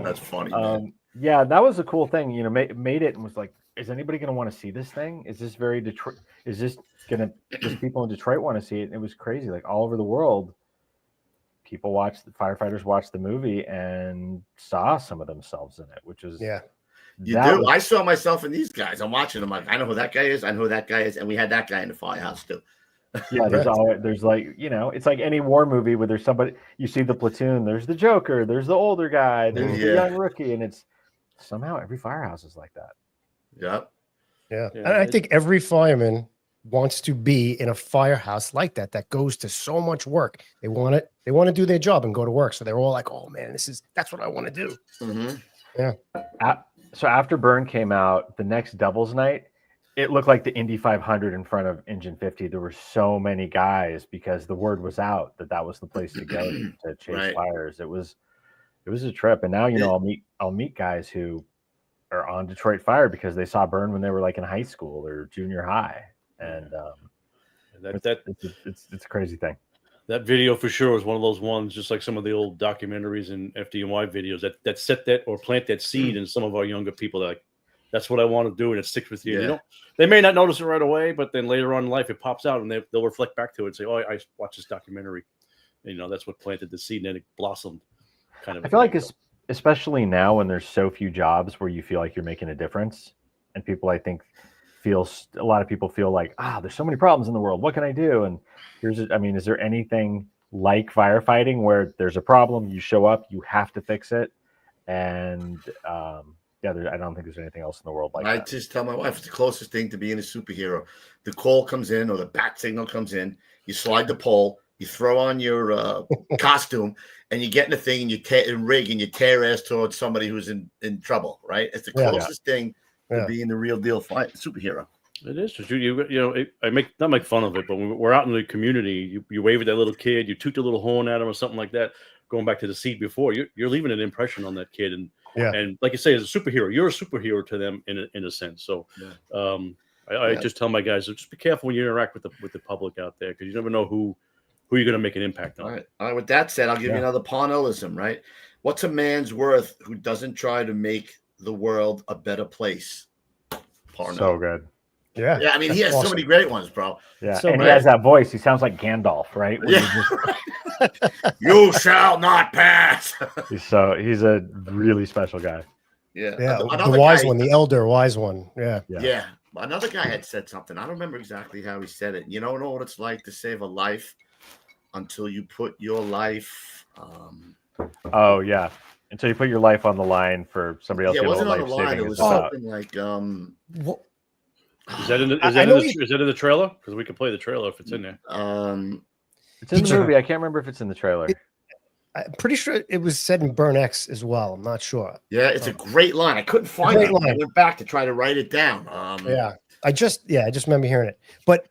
That's funny. Man. Yeah, that was a cool thing. Made it and was like, is anybody going to want to see this thing? Is this very Detroit? Is this going to? Does people in Detroit want to see it? And it was crazy. Like all over the world, firefighters watched the movie and saw some of themselves in it, which is I saw myself in these guys. I'm watching them like, I know who that guy is. I know who that guy is. And we had that guy in the firehouse too. Yeah, there's like, it's like any war movie where there's somebody, you see the platoon, there's the Joker, there's the older guy, there's the young rookie, and it's somehow every firehouse is like that. Yep. Yeah. And I think every fireman wants to be in a firehouse like that goes to so much work. They want to do their job and go to work. So they're all like, oh man, that's what I want to do. Mm-hmm. Yeah. So after Burn came out, the next Devil's Night, it looked like the Indy 500 in front of Engine 50. There were so many guys because the word was out that was the place to go to chase fires. It was a trip. And now, I'll meet guys who are on Detroit Fire because they saw Burn when they were like in high school or junior high. And it's a crazy thing. That video for sure was one of those ones, just like some of the old documentaries and FDNY videos that set that or plant that seed in some of our younger people. Like, that's what I want to do, and it sticks with you. Yeah. They may not notice it right away, but then later on in life, it pops out, and they'll reflect back to it and say, "Oh, I watched this documentary." And, that's what planted the seed, and then it blossomed. Kind of. I feel like especially now when there's so few jobs where you feel like you're making a difference, and people, I think, a lot of people feel like, there's so many problems in the world. What can I do? And is there anything like firefighting where there's a problem, you show up, you have to fix it, and I don't think there's anything else in the world like that. I just tell my wife it's the closest thing to being a superhero. The call comes in or the bat signal comes in, you slide the pole, you throw on your costume, and you get in the thing and you rig and you tear ass towards somebody who's in trouble, right? It's the closest thing to being the real deal superhero. It is. I not make fun of it, but when we're out in the community, you wave at that little kid, you toot the little horn at him or something like that. Going back to the seat before, you're leaving an impression on that kid, and like you say, as a superhero, you're a superhero to them in a sense. So, I just tell my guys, just be careful when you interact with the public out there, because you never know who you're going to make an impact on. All right. With that said, I'll give you another Parnellism, right? What's a man's worth who doesn't try to make the world a better place? Parnell. So good. Yeah. I mean, he has so many great ones, bro. Yeah. So he has that voice. He sounds like Gandalf, right? You shall not pass. He's a really special guy. Yeah. The wise one, the elder wise one. Yeah. Another guy had said something. I don't remember exactly how he said it. You don't know what it's like to save a life until you put your life. Until you put your life on the line for somebody else. Yeah, it wasn't on the line. It was something like what? Is that in the trailer? Because we can play the trailer if it's in there. It's in the movie. I can't remember if it's in the trailer. I'm pretty sure it was said in Burn X as well. I'm not sure. Yeah, it's a great line. I couldn't find it. I went back to try to write it down. I just remember hearing it. But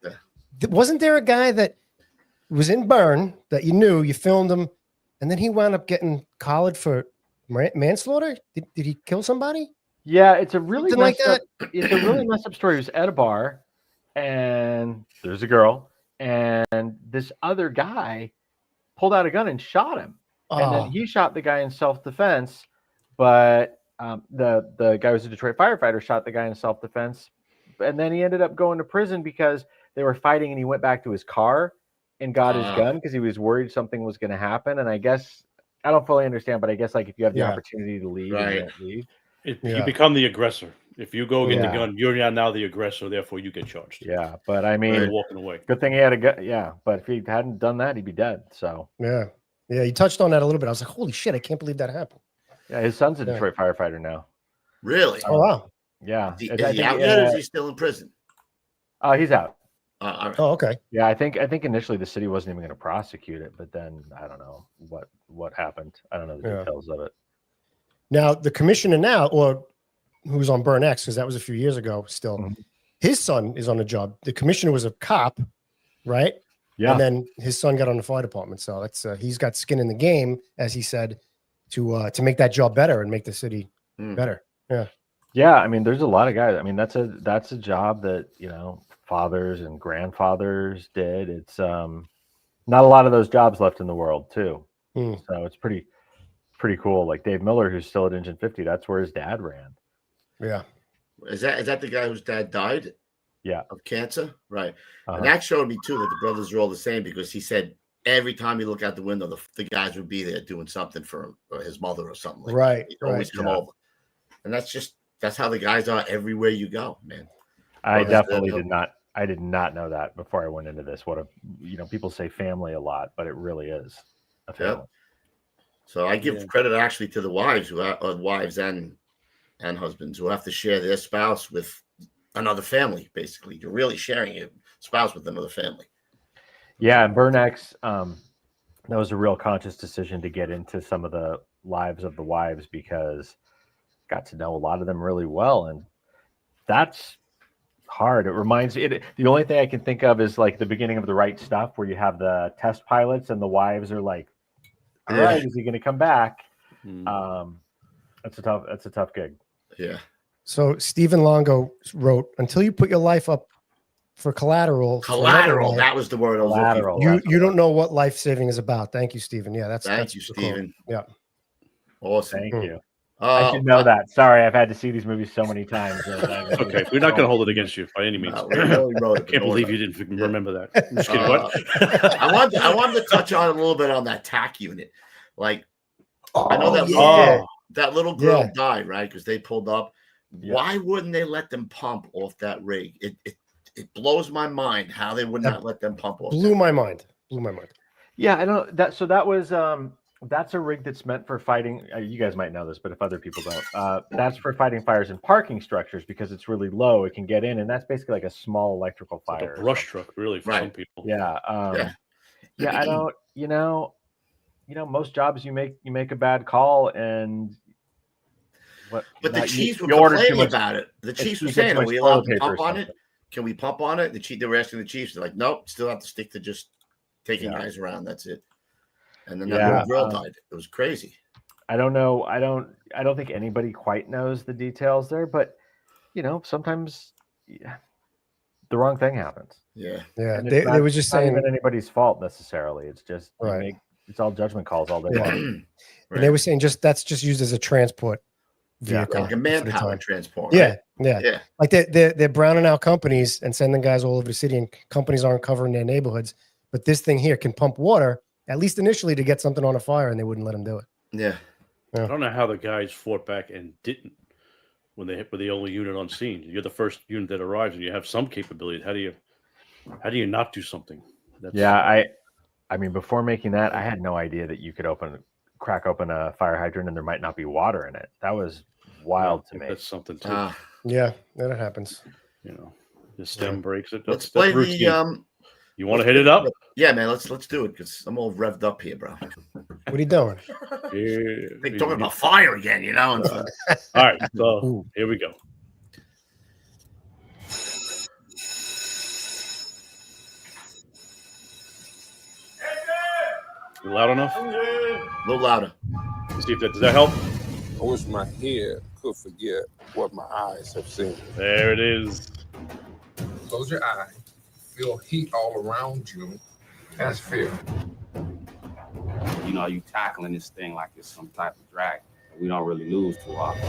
wasn't there a guy that was in Burn that you filmed him, and then he wound up getting collared for manslaughter? Did he kill somebody? Yeah, it's a really messed up story. It was at a bar, and there's a girl, and this other guy pulled out a gun and shot him. And then he shot the guy in self-defense, but the guy who was a Detroit firefighter shot the guy in self-defense, and then he ended up going to prison because they were fighting, and he went back to his car and got his gun because he was worried something was going to happen. And I guess I don't fully understand, but I guess like if you have the opportunity to leave, you don't leave. You become the aggressor. If you go get the gun, you're now the aggressor. Therefore, you get charged. Yeah, but I mean, walking away. Good thing he had a gun. Yeah, but if he hadn't done that, he'd be dead. So yeah, you touched on that a little bit. I was like, holy shit, I can't believe that happened. Yeah, his son's a Detroit firefighter now. Really? Oh wow. Yeah. Is he out yet, or is he still in prison? He's out. Okay. Yeah, I think initially the city wasn't even going to prosecute it, but then I don't know what happened. I don't know the details of it. Now the commissioner who's on Burn X, because that was a few years ago still, his son is on the job. The commissioner was a cop, right? Yeah. And then his son got on the fire department. So that's he's got skin in the game, as he said, to make that job better and make the city better. Yeah. Yeah. I mean, there's a lot of guys. I mean, that's a job that, fathers and grandfathers did. It's not a lot of those jobs left in the world too. So it's pretty cool. Like Dave Miller, who's still at Engine 50, that's where his dad ran. Yeah. Is that the guy whose dad died? Yeah. Of cancer? Right. And that showed me too that the brothers are all the same, because he said every time you look out the window, the guys would be there doing something for him or his mother or something like right, that. He'd always come over. And that's how the guys are everywhere you go, man. I definitely did not. I did not know that before I went into this. People say family a lot, but it really is a family. Yep. So I give credit actually to the wives wives and husbands who have to share their spouse with another family. Basically, you're really sharing your spouse with another family. Yeah, and Burnex, that was a real conscious decision to get into some of the lives of the wives because I got to know a lot of them really well, and that's hard. It reminds me. The only thing I can think of is like the beginning of The Right Stuff, where you have the test pilots and the wives are like, "All right, is he going to come back?" That's a tough gig. Yeah. So Stephen Longo wrote, "Until you put your life up for collateral." Collateral. That was the word I was looking for. You don't know what life saving is about. Thank you, Stephen. Yeah, thank you, Stephen. Yeah. Awesome. Thank you. I should know that. Sorry, I've had to see these movies so many times. Okay, we're not going to hold it against you by any means. No, I can't believe you didn't remember that. I'm just kidding. What? I wanted to touch on a little bit on that TAC unit. Like, I know that that little girl died, right? Because they pulled up. Yeah. Why wouldn't they let them pump off that rig? It blows my mind how they would not let them pump off. Blew my mind. Yeah, I don't. That was. That's a rig that's meant for fighting. You guys might know this, but if other people don't, that's for fighting fires in parking structures because it's really low. It can get in, and that's basically like a small electrical fire. Like a brush truck, really, for some people. Yeah. I don't. You know, most jobs you make a bad call, and but the Chiefs were complaining about it. The Chiefs were saying, "Are we allowed to pump on it? Can we pump on it?" They were asking the Chiefs. They're like, "Nope, still have to stick to just taking guys around. That's it." And then that little girl died. It was crazy. I don't know. I don't think anybody quite knows the details there, but sometimes the wrong thing happens. Yeah. Yeah. They were just saying not even anybody's fault necessarily. It's just it's all judgment calls all day long. And they were saying that's just used as a transport vehicle. Like a manpower transport. Yeah. Like they're browning out companies and sending guys all over the city, and companies aren't covering their neighborhoods. But this thing here can pump water, at least initially, to get something on a fire, and they wouldn't let them do it. Yeah. I don't know how the guys fought back and didn't when they were the only unit on scene. You're the first unit that arrives, and you have some capability. How do you not do something? I mean, before making that, I had no idea that you could crack open a fire hydrant and there might not be water in it. That was wild to me. That's something too. Yeah, that happens. The stem breaks it. Let's play the. You want to hit it up? Yeah, man. Let's do it because I'm all revved up here, bro. What are you doing? They're talking about fire again, All right, so here we go. Loud enough? A little louder. Let's see if does that help? I wish my head could forget what my eyes have seen. There it is. Close your eye. Feel heat all around you. That's fear. You tackling this thing like it's some type of drag. We don't really lose too often.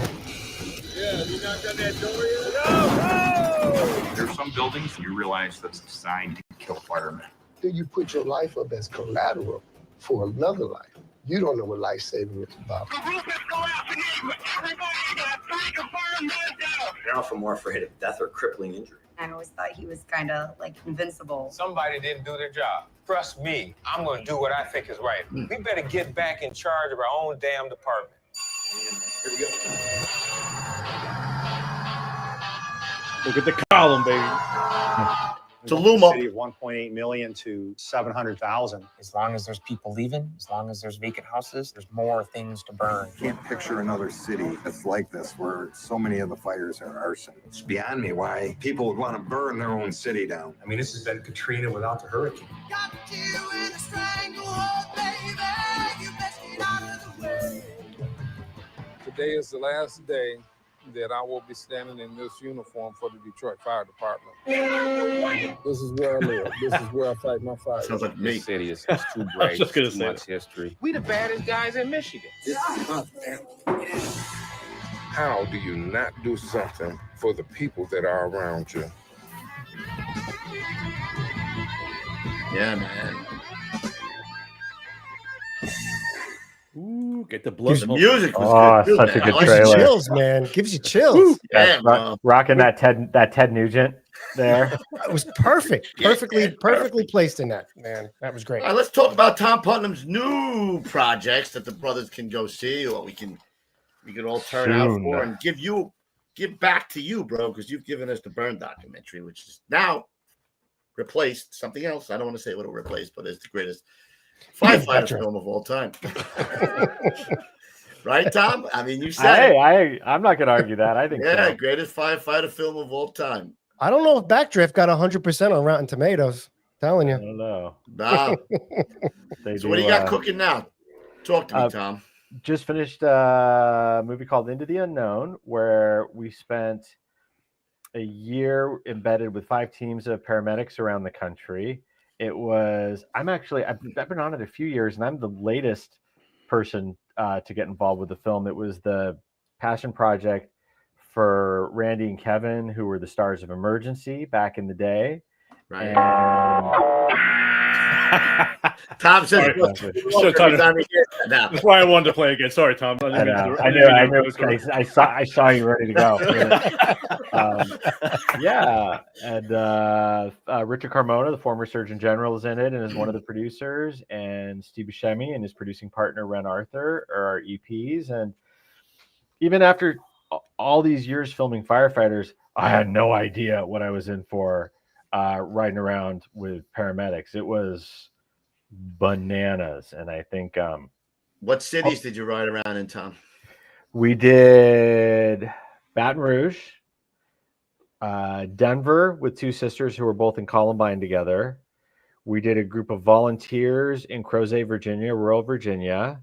Yeah, you knocked on that door yet? No! There's some buildings you realize that's designed to kill firemen. Then you put your life up as collateral for another life. You don't know what life saving is about. They're often more afraid of death or crippling injury. I always thought he was kind of like invincible. Somebody didn't do their job. Trust me, I'm going to do what I think is right. We better get back in charge of our own damn department. Here we go. Look at the column, baby. To loom up. City of 1.8 million to 700,000. As long as there's people leaving, as long as there's vacant houses, there's more things to burn. I can't picture another city that's like this where so many of the fires are arson. It's beyond me why people would want to burn their own city down. I mean, this has been Katrina without the hurricane. Got you in a stranglehold, baby. You best get out of the way. Today is the last day that I will be standing in this uniform for the Detroit Fire Department. This is where I live. This is where I fight my fires. Sounds like me. This city is too bright, too much history. We the baddest guys in Michigan. This is my family. How do you not do something for the people that are around you? Yeah, man. Get the blood. The music was Oh, good. Too, such a man. good I like trailer. the Chills, man. Gives you chills. Yeah, bro. Rocking that Ted Nugent there. It was perfect. Perfectly placed in that, man. That was great. All right, let's talk about Tom Putnam's new projects that the brothers can go see, or we can all turn out Soon. for and give back to you, bro, because you've given us the Burn documentary, which is now replaced something else. I don't want to say what it replaced, but it's the greatest firefighter film of all time. Right, Tom? I mean, you said I'm not going to argue that. I think so. Greatest firefighter film of all time. I don't know if Backdraft got 100% on Rotten Tomatoes. Telling you. I don't know. Nah. So what do you got cooking now? Talk to me, Tom. Just finished a movie called Into the Unknown, where we spent a year embedded with 5 teams of paramedics around the country. I've been on it a few years, and I'm the latest person to get involved with the film. It was the passion project for Randy and Kevin, who were the stars of Emergency back in the day. Right. And Tom says, that's why I wanted to play again. Sorry, Tom. I knew. I saw you ready to go. And Richard Carmona, the former Surgeon General, is in it and is one of the producers. And Steve Buscemi and his producing partner Ren Arthur are our EPs. And even after all these years filming firefighters, I had no idea what I was in for. Riding around with paramedics, it was bananas. And I think what cities did you ride around in, Tom? We did Baton Rouge, Denver with 2 sisters who were both in Columbine together. We did a group of volunteers in Crozet, Virginia, rural Virginia,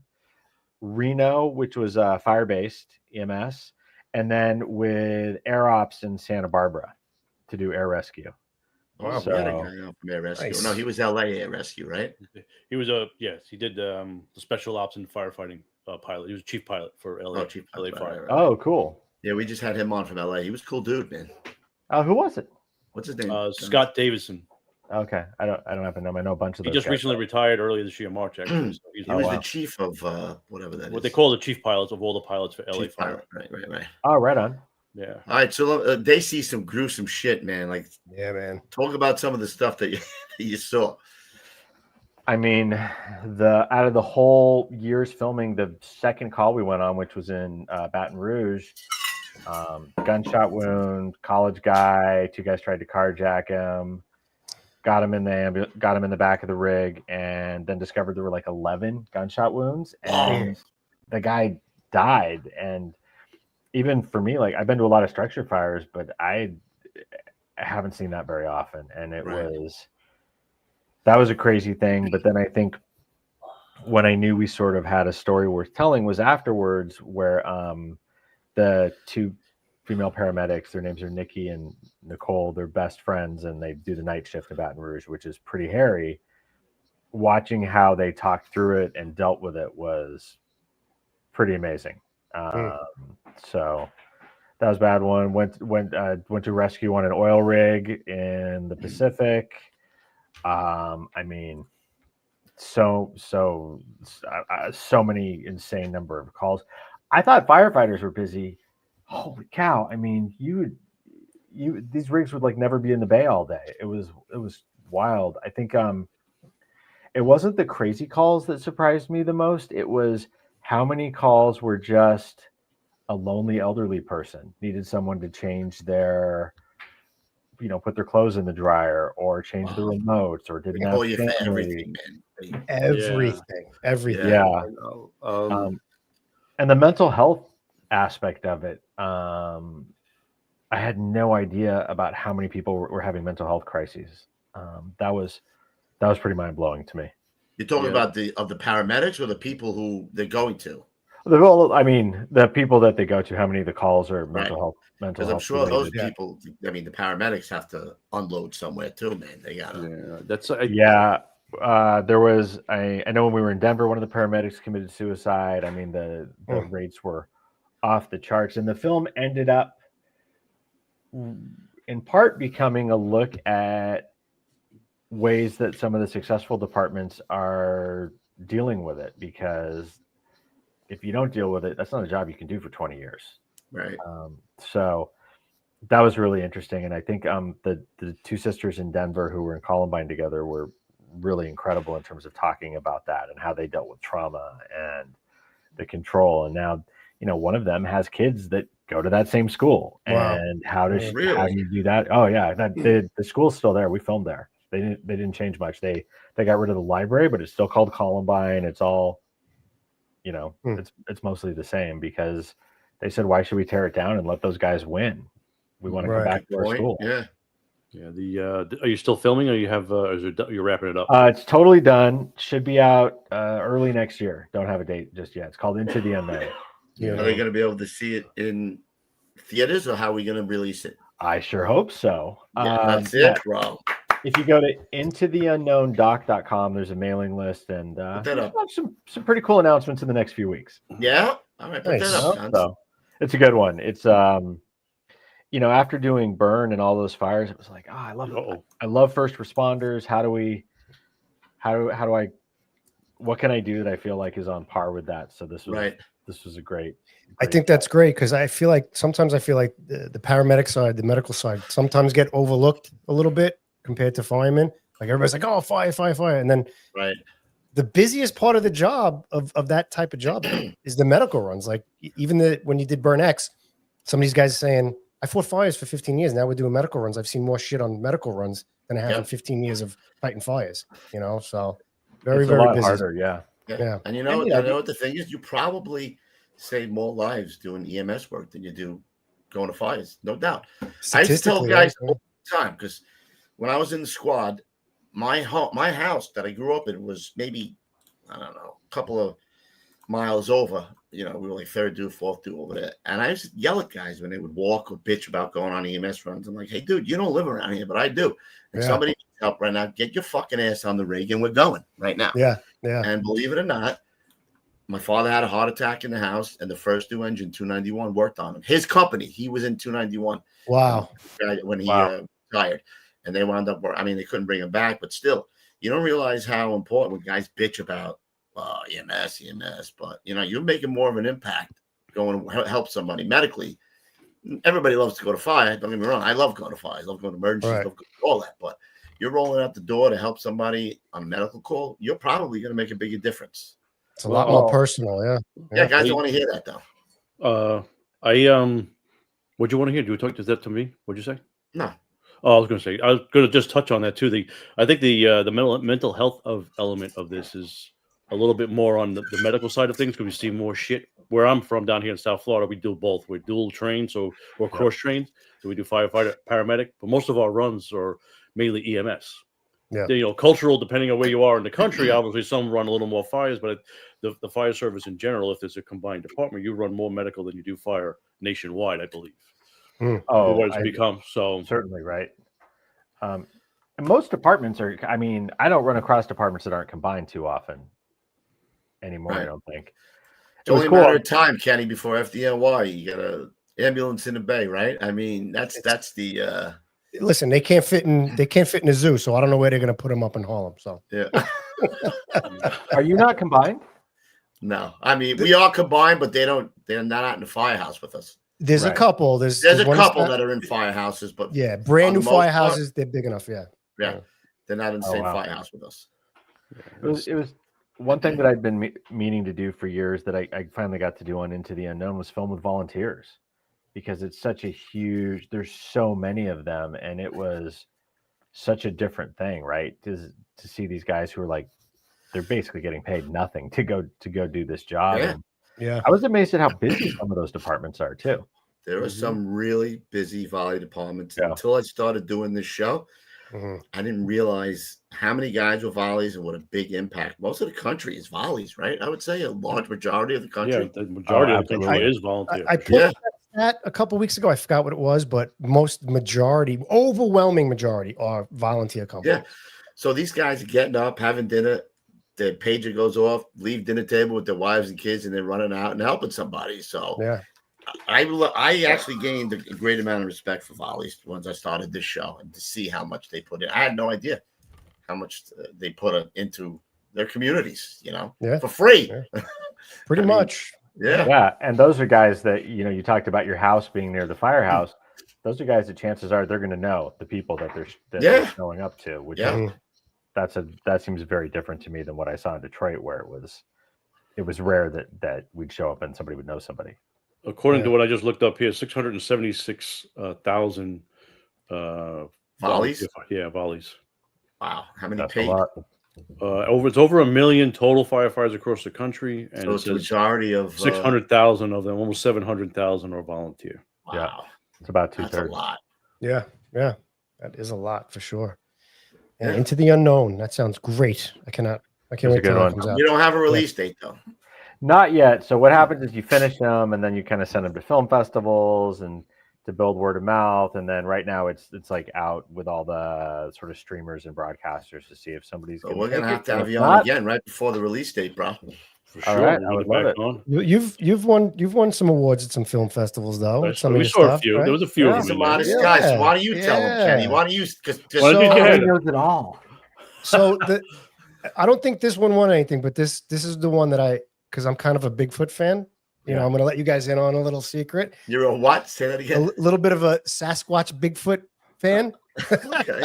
Reno, which was fire-based EMS, and then with Air Ops in Santa Barbara to do air rescue. Wow, so, from Air Rescue. Nice. No, he was LA Air Rescue, right? He was he did the special ops and firefighting pilot. He was chief pilot for LA. LA Fire. Right. Oh, cool. Yeah, we just had him on from LA. He was a cool dude, man. Who was it? What's his name? Scott Davison. Okay, I don't have to know. I know a bunch of those. He just guys, recently retired earlier this year, March. Actually, so he was the chief of whatever that is. What they call the chief pilots of all the pilots for LA Fire. Right. Oh, right on. Yeah. All right. So they see some gruesome shit, man. Like, yeah, man. Talk about some of the stuff that you saw. I mean, out of the whole year's filming, the second call we went on, which was in Baton Rouge, gunshot wound, college guy, 2 guys tried to carjack him, got him in the back of the rig, and then discovered there were like 11 gunshot wounds, and the guy died. And even for me, like, I've been to a lot of structure fires, but I haven't seen that very often. And that was a crazy thing. But then I think when I knew we sort of had a story worth telling was afterwards, where the 2 female paramedics, their names are Nikki and Nicole, they're best friends, and they do the night shift in Baton Rouge, which is pretty hairy. Watching how they talked through it and dealt with it was pretty amazing. So that was a bad one. Went to rescue on an oil rig in the Pacific. I mean, so many insane number of calls. I thought firefighters were busy. Holy cow! I mean, these rigs would like never be in the bay all day. It was wild. I think it wasn't the crazy calls that surprised me the most. It was how many calls were just a lonely elderly person needed someone to change their, put their clothes in the dryer or change the remotes, or didn't have everything, man. Everything. Yeah. And the mental health aspect of it, I had no idea about how many people were having mental health crises. That was pretty mind blowing to me. You're talking about the paramedics or the people who they're going to? I mean, the people that they go to. How many of the calls are mental health? Because I'm sure those people. I mean, the paramedics have to unload somewhere too, man. They gotta. There was. I know when we were in Denver, one of the paramedics committed suicide. I mean, the rates were off the charts, and the film ended up in part becoming a look at ways that some of the successful departments are dealing with it, because if you don't deal with it, that's not a job you can do for 20 years. Right. So that was really interesting. And I think the two sisters in Denver who were in Columbine together were really incredible in terms of talking about that and how they dealt with trauma and the control. And now, one of them has kids that go to that same school. Wow. And how do Really? you do that? Oh yeah. The school's still there. We filmed there. They didn't change much. They got rid of the library, but it's still called Columbine. It's all, it's mostly the same because they said, why should we tear it down and let those guys win? We want to come back to our school. Yeah. Yeah. Are you still filming, or you have? You're wrapping it up? It's totally done. Should be out early next year. Don't have a date just yet. It's called Into the Unknown. Are they going to be able to see it in theaters, or how are we going to release it? I sure hope so. That's it, bro. If you go to intotheunknowndoc.com, there's a mailing list, and some pretty cool announcements in the next few weeks. Yeah, all right, put that up, John. So it's a good one. It's after doing Burn and all those fires, it was like, I love first responders. What can I do that I feel like is on par with that? So this was a great. I think that's great because I feel like the paramedic side, the medical side, sometimes get overlooked a little bit compared to firemen. Like everybody's like, oh, fire, and then the busiest part of the job of that type of job is the medical runs. Like even when you did Burn X, some of these guys saying, I fought fires for 15 years. Now we're doing medical runs. I've seen more shit on medical runs than I have in 15 years of fighting fires. So very, it's very a lot busy. harder. Yeah. And you know what the thing is? You probably save more lives doing EMS work than you do going to fires, no doubt. I used to tell guys all the time, because when I was in the squad, my house that I grew up in was maybe, I don't know, a couple of miles over. We were like third due, fourth due over there. And I used to yell at guys when they would walk or bitch about going on EMS runs. I'm like, hey, dude, you don't live around here, but I do. And somebody needs help right now. Get your fucking ass on the rig, and we're going right now. Yeah. And believe it or not, my father had a heart attack in the house, and the first due engine, 291, worked on him. His company, he was in 291. Wow. When he retired. And they wound up, they couldn't bring him back, but still, you don't realize how important when guys bitch about EMS, but you're making more of an impact going to help somebody medically. Everybody loves to go to fire. Don't get me wrong. I love going to fires. I love going to emergencies, love going to all that. But you're rolling out the door to help somebody on a medical call, you're probably going to make a bigger difference. It's a lot more personal. Yeah, guys don't want to hear that though. What'd you want to hear? Is that to me? What'd you say? No. Oh, I was going to just touch on that too. I think the mental health element of this is a little bit more on the medical side of things, because we see more shit. Where I'm from, down here in South Florida, we do both. We're dual trained, so we're cross trained. So we do firefighter, paramedic, but most of our runs are mainly EMS. Yeah. Cultural, depending on where you are in the country, obviously some run a little more fires, but the fire service in general, if there's a combined department, you run more medical than you do fire nationwide, I believe. What it's become. So certainly right. And most departments are. I don't run across departments that aren't combined too often anymore. I don't think. It's only a matter of time, Kenny, before FDNY. You got an ambulance in the bay, right? That's the. Listen, they can't fit in a zoo, so I don't know where they're going to put them up in Harlem. So yeah. Are you not combined? No, we are combined, but they're not out in the firehouse with us. There's a couple. There's a couple that are in firehouses, but brand new firehouses. They're big enough. Yeah. They're not in the same firehouse with us. It was one thing that I'd been meaning to do for years that I finally got to do on Into the Unknown was film with volunteers, because it's such a huge. There's so many of them, and it was such a different thing, right? To see these guys who are like, they're basically getting paid nothing to go do this job. Yeah. Yeah, I was amazed at how busy some of those departments are too. There are some really busy volley departments. Until I started doing this show, I didn't realize how many guys were volleys and what a big impact. Most of the country is volleys, right? I would say a large majority of the country. Yeah, the majority of the country is volunteer. I put that a couple of weeks ago. I forgot what it was, but overwhelming majority are volunteer companies. Yeah. So these guys are getting up, having dinner. Their pager goes off, leave dinner table with their wives and kids, and they're running out and helping somebody. So I actually gained a great amount of respect for volleys once I started this show, and to see how much they put in. I had no idea how much they put into their communities, for free. Pretty much. Yeah. And those are guys that, you talked about your house being near the firehouse. Those are guys that chances are they're going to know the people that they're showing up to, which that seems very different to me than what I saw in Detroit, where it was rare that we'd show up and somebody would know somebody. According to what I just looked up here, 676,000 volleys. Yeah, volleys. Wow, how many That's paid? a lot. It's over 1 million total firefighters across the country, and So it's the majority of 600,000 of them, almost 700,000 are volunteer. Wow, yeah, it's about that's 2/3. a lot. Yeah, that is a lot for sure. Yeah, Into the Unknown. That sounds great. I can't wait till it comes out. You don't have a release date though. Not yet. So what happens is you finish them, and then you kind of send them to film festivals and to build word of mouth. And then right now it's like out with all the sort of streamers and broadcasters to see if somebody's. So we're gonna have to have you on again right before the release date, bro. For sure. All right, I would love it. You've won some awards at some film festivals though. Right, Some we of your saw a stuff, few. right? There was a few of He's a them. in there. modest guy. So why don't you tell him, Kenny? Why don't you? Because Why don't you go ahead? He knows it all. So I don't think this one won anything, but this is the one that because I'm kind of a Bigfoot fan. I'm going to let you guys in on a little secret. You're a what? Say that again. A little bit of a Sasquatch Bigfoot fan. Okay.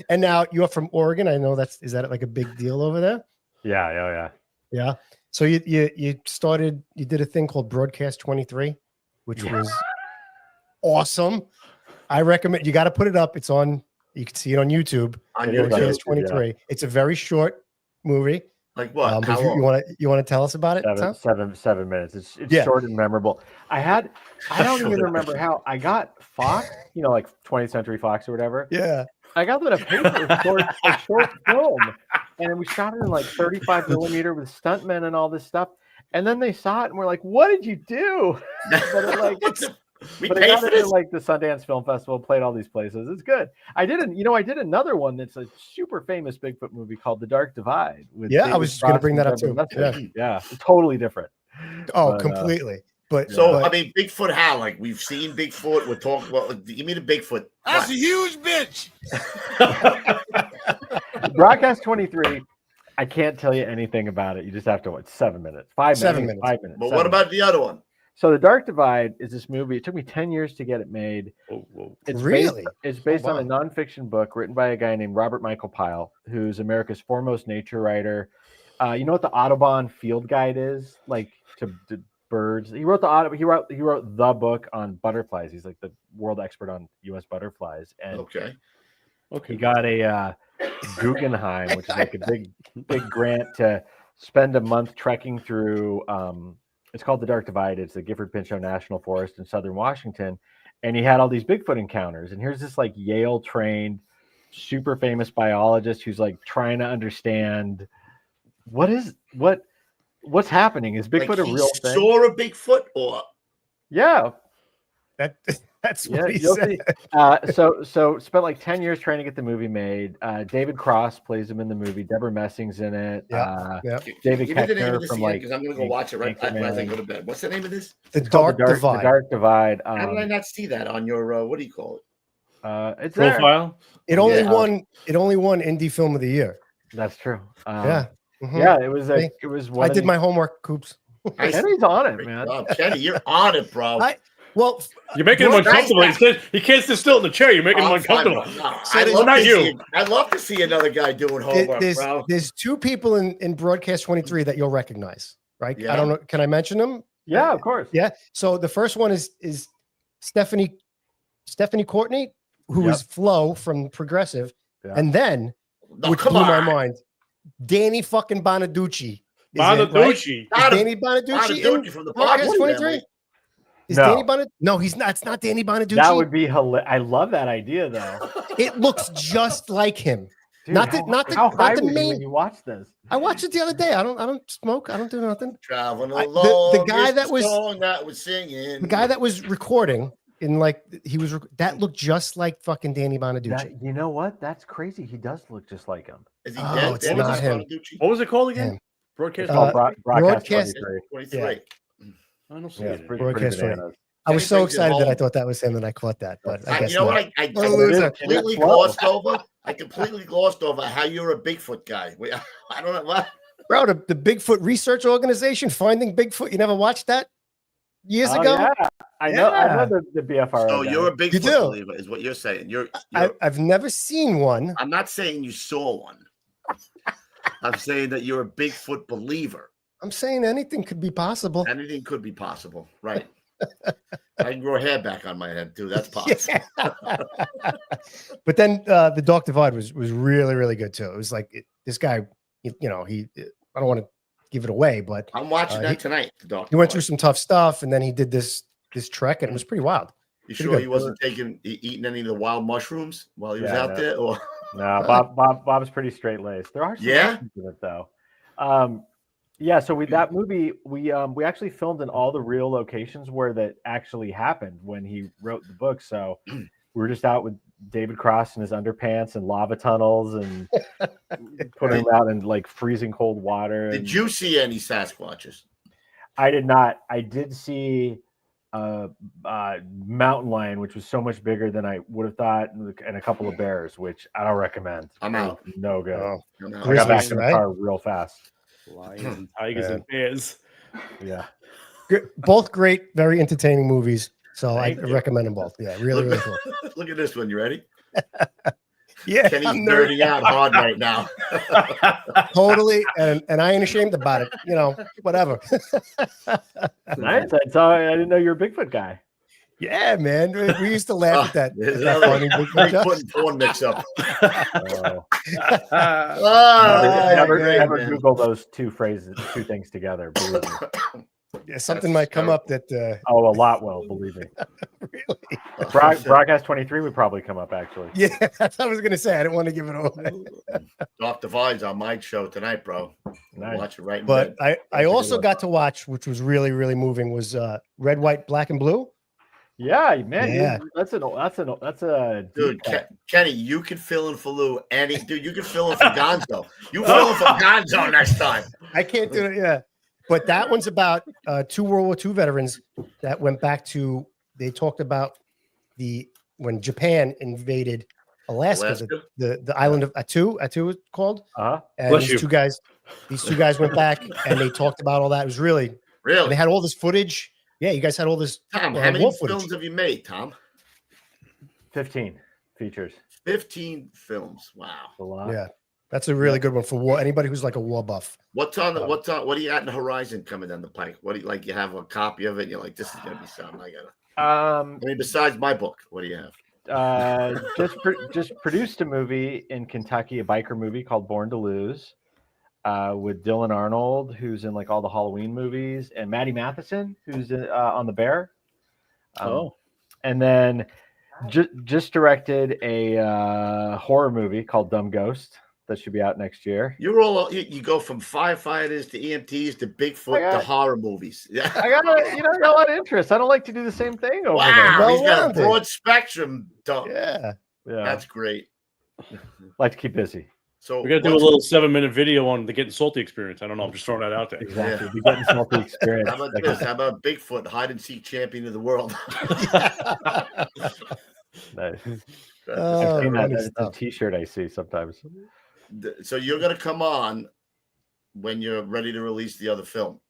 And now you're from Oregon. I know is that like a big deal over there? Yeah. So you did a thing called Broadcast 23, which was awesome. I recommend you got to put it up. It's on. You can see it on YouTube. On YouTube, Broadcast 23. Yeah. It's a very short movie. Like what? How you long? want to tell us about it? Seven minutes. It's short and memorable. I don't even remember how I got Fox, like 20th Century Fox or whatever. Yeah. I got them to pay for a short film, and we shot it in like 35 millimeter with stuntmen and all this stuff. And then they saw it and we're like, "What did you do?" But I got it like the Sundance Film Festival, played all these places. It's good. I did another one that's a super famous Bigfoot movie called The Dark Divide. I was going to bring that up too. Yeah, totally different. Oh, completely. But I mean, Bigfoot. How? Like we've seen Bigfoot. We're talking about. Give me the Bigfoot. That's a huge bitch. Broadcast 23. I can't tell you anything about it. You just have to watch 7 minutes, 5 minutes, 5 minutes. But what about the other one? So The Dark Divide is this movie. It took me 10 years to get it made. It's based on a nonfiction book written by a guy named Robert Michael Pyle, who's America's foremost nature writer. You know what the Audubon Field Guide is? Like to birds. He wrote he wrote the book on butterflies. He's like the world expert on U.S. butterflies. And he got a Guggenheim, which is like a big grant to spend a month trekking through. It's called The Dark Divide. It's the Gifford Pinchot National Forest in southern Washington. And he had all these Bigfoot encounters. And here's this like Yale trained, super famous biologist who's like trying to understand what's happening. Is Bigfoot a real thing? Saw a Bigfoot or that's what he said. So spent like 10 years trying to get the movie made. David Cross plays him in the movie. Deborah Messing's in it. David Keckner from like. Because I'm gonna go watch it right as I go to bed. What's the name of this? The Dark Divide. The Dark Divide. How did I not see that on your what do you call it? It's profile. It only won Indie Film of the Year. That's true. Yeah, it was. It was. I did my homework, Coops. Kenny's on it, man. Kenny, you're on it, bro. You're making him uncomfortable. He can't sit still in the chair. You're making him uncomfortable. I'd love to see another guy doing homework, bro. There's two people in Broadcast 23 that you'll recognize, right? Yeah. I don't know. Can I mention them? Yeah, of course. Yeah. So the first one is Stephanie Courtney, who is Flo from Progressive, and then which blew my mind, Danny fucking Bonaducci. Bonaducci. Danny Bonaducci from the Broadcast 23. Is Danny Bonaducci? No, he's not. It's not Danny Bonaducci. That would be hilarious. I love that idea, though. It looks just like him. Dude, how high were you when you watched this? I watched it the other day. I don't smoke. I don't do nothing. Traveling along. The guy that was singing. The guy that was recording that looked just like fucking Danny Bonaducci. You know what? That's crazy. He does look just like him. Is he dead? It's not him. What was it called again? Broadcast. Broadcast 23. Yeah. I don't see it. Broadcast 23. I was so excited that I thought that was him, and I caught that. But I guess I completely glossed over. I completely glossed over how you're a Bigfoot guy. I don't know what. Bro, the Bigfoot Research Organization, Finding Bigfoot. You never watched that? years ago. Yeah. I know the BFRO. So guy. you're a Bigfoot do? believer, is what you're saying. I've never seen one. I'm not saying you saw one. I'm saying that you're a Bigfoot believer. I'm saying anything could be possible. Anything could be possible, right? I can grow hair back on my head too. That's possible. But then the Dark Divide was really, really good too. It was like this guy, I don't want to give it away, but I'm watching that tonight. The Dark He went Divide. through some tough stuff, and then he did this trek, and it was pretty wild. You Pretty sure good. he wasn't eating any of the wild mushrooms while he was out there? Or No, Bob's pretty straight laced. There are some lessons in it though. So that movie we actually filmed in all the real locations where that actually happened when he wrote the book. So we were just out with David Cross in his underpants and lava tunnels and putting him out in like freezing cold water. Did you see any Sasquatches? I did not. I did see mountain lion, which was so much bigger than I would have thought, and a couple of bears, which I don't recommend. I'm out. No good. Oh, I got back in the car real fast. Lions and tigers and bears. Yeah. Both great, very entertaining movies. So I recommend them both. Yeah, really, really cool. Look at this one. You ready? Yeah, Kenny's I'm nerding out hard right now. Totally, and I ain't ashamed about it. Whatever. Nice. I didn't know you're a Bigfoot guy. Yeah, man. We used to laugh at that. Funny Bigfoot joke. putting porn mix up. Never Google those two things together. Believe me. Yeah, something might come up that. A lot will, believe me. Really? Broadcast 23 would probably come up actually. Yeah, that's what I was gonna say. I didn't want to give it away. Dark Divide's on my show tonight, bro. Nice. Watch it right in But bed. I also got to watch, which was really, really moving, was Red, White, Black, and Blue. Yeah, man. Yeah. That's a Dude, Kenny, you can fill in for Lou. Dude, you can fill in for Gonzo. You fill in for Gonzo next time. I can't do it. Yeah. But that one's about two World War II veterans that went back to. They talked about when Japan invaded Alaska. The island of Attu it's called. And these two guys went back and they talked about all that. It was really. They had all this footage. Yeah, you guys had all this. Tom, how many films have you made, Tom? 15 features. 15 films. Wow. A lot. Yeah. That's a really good one for war. Anybody who's like a war buff. What do you got in the horizon coming down the pike? What do you like? You have a copy of it. And you're like, this is gonna be something. I mean, besides my book, what do you have? Just produced a movie in Kentucky, a biker movie called Born to Lose, with Dylan Arnold, who's in like all the Halloween movies, and Maddie Matheson, who's on The Bear. And then just directed a horror movie called Dumb Ghost. That should be out next year. You go from firefighters to EMTs to Bigfoot to horror movies. Yeah, I got a lot of interest. I don't like to do the same thing over wow, there. he's got a broad spectrum. Yeah, that's great. Like to keep busy. So we're gonna do a little 7-minute video on the Getting Salty experience. I don't know. I'm just throwing that out there. Exactly. The Getting Salty experience. How about this? How about Bigfoot, hide and seek champion of the world? Nice. I've seen that. That's a T-shirt I see sometimes. So you're gonna come on when you're ready to release the other film.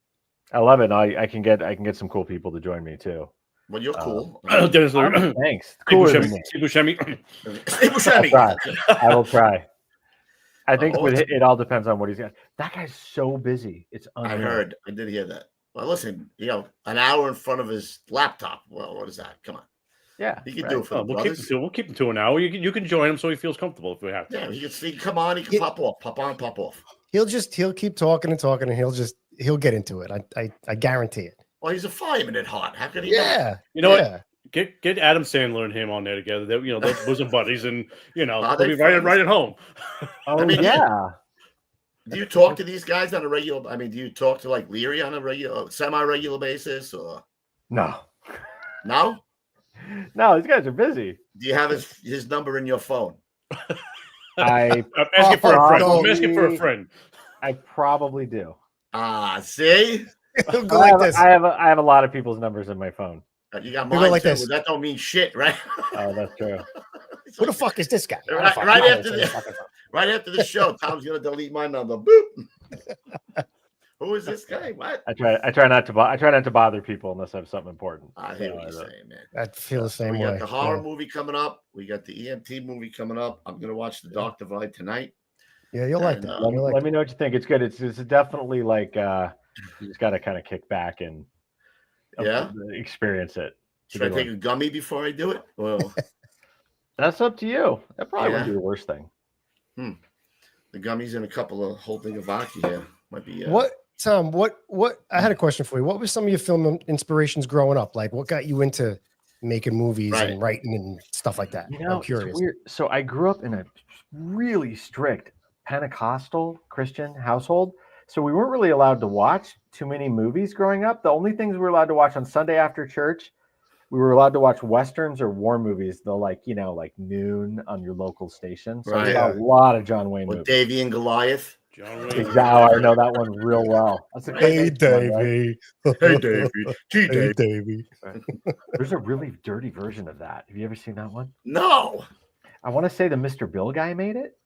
I love it. I can get some cool people to join me too. Well, you're cool. Thanks. Cooler than me. I will try. I think it all depends on what he's got. That guy's so busy. It's unreal. I did hear that. Well, listen, an hour in front of his laptop. Well, what is that? Come on. Yeah, he can do it for the brothers. We'll keep him to an hour. You can join him so he feels comfortable if we have to. Yeah, he can come on. He can pop on, pop off. He'll keep talking, and he'll get into it. I guarantee it. Well, he's a fireman at heart. How could he? Yeah, you know what? Get Adam Sandler and him on there together. They're bosom buddies, and they'll be right at home. Do you talk to these guys on a regular? I mean, do you talk to like Leary on a semi-regular basis, or no? No, these guys are busy. Do you have his number in your phone? I'm asking for a friend. I'm asking for a friend. I probably do. See, I have a lot of people's numbers in my phone. You got mine like this. That don't mean shit, right? Oh, that's true. Who the fuck is this guy? Right after the show, Tom's gonna delete my number. Boop. Who is this guy? What? I try not to bother people unless I have something important. I hear what you're saying, man. I feel the same we way. got the horror movie coming up. We got the EMT movie coming up. I'm gonna watch The Dark Divide tonight. Yeah, you'll like that. Let me know what you think. It's good. It's definitely like you just got to kind of kick back and experience it. Should I take a gummy before I do it? Well, that's up to you. That probably wouldn't be the worst thing. The gummies and a couple of whole thing of vodka here might be. What, Tom? What? I had a question for you. What was some of your film inspirations growing up? Like, what got you into making movies and writing and stuff like that? I'm curious. It's weird. So I grew up in a really strict Pentecostal Christian household. So we weren't really allowed to watch too many movies growing up. The only things we were allowed to watch on Sunday after church, we were allowed to watch Westerns or war movies. They'll like noon on your local station. So I saw a lot of John Wayne movies. Davey and Goliath. John Wayne. Exactly. I know that one real well. Hey, Davey. Hey, Davey. Hey, Davey. There's a really dirty version of that. Have you ever seen that one? No. I want to say the Mr. Bill guy made it.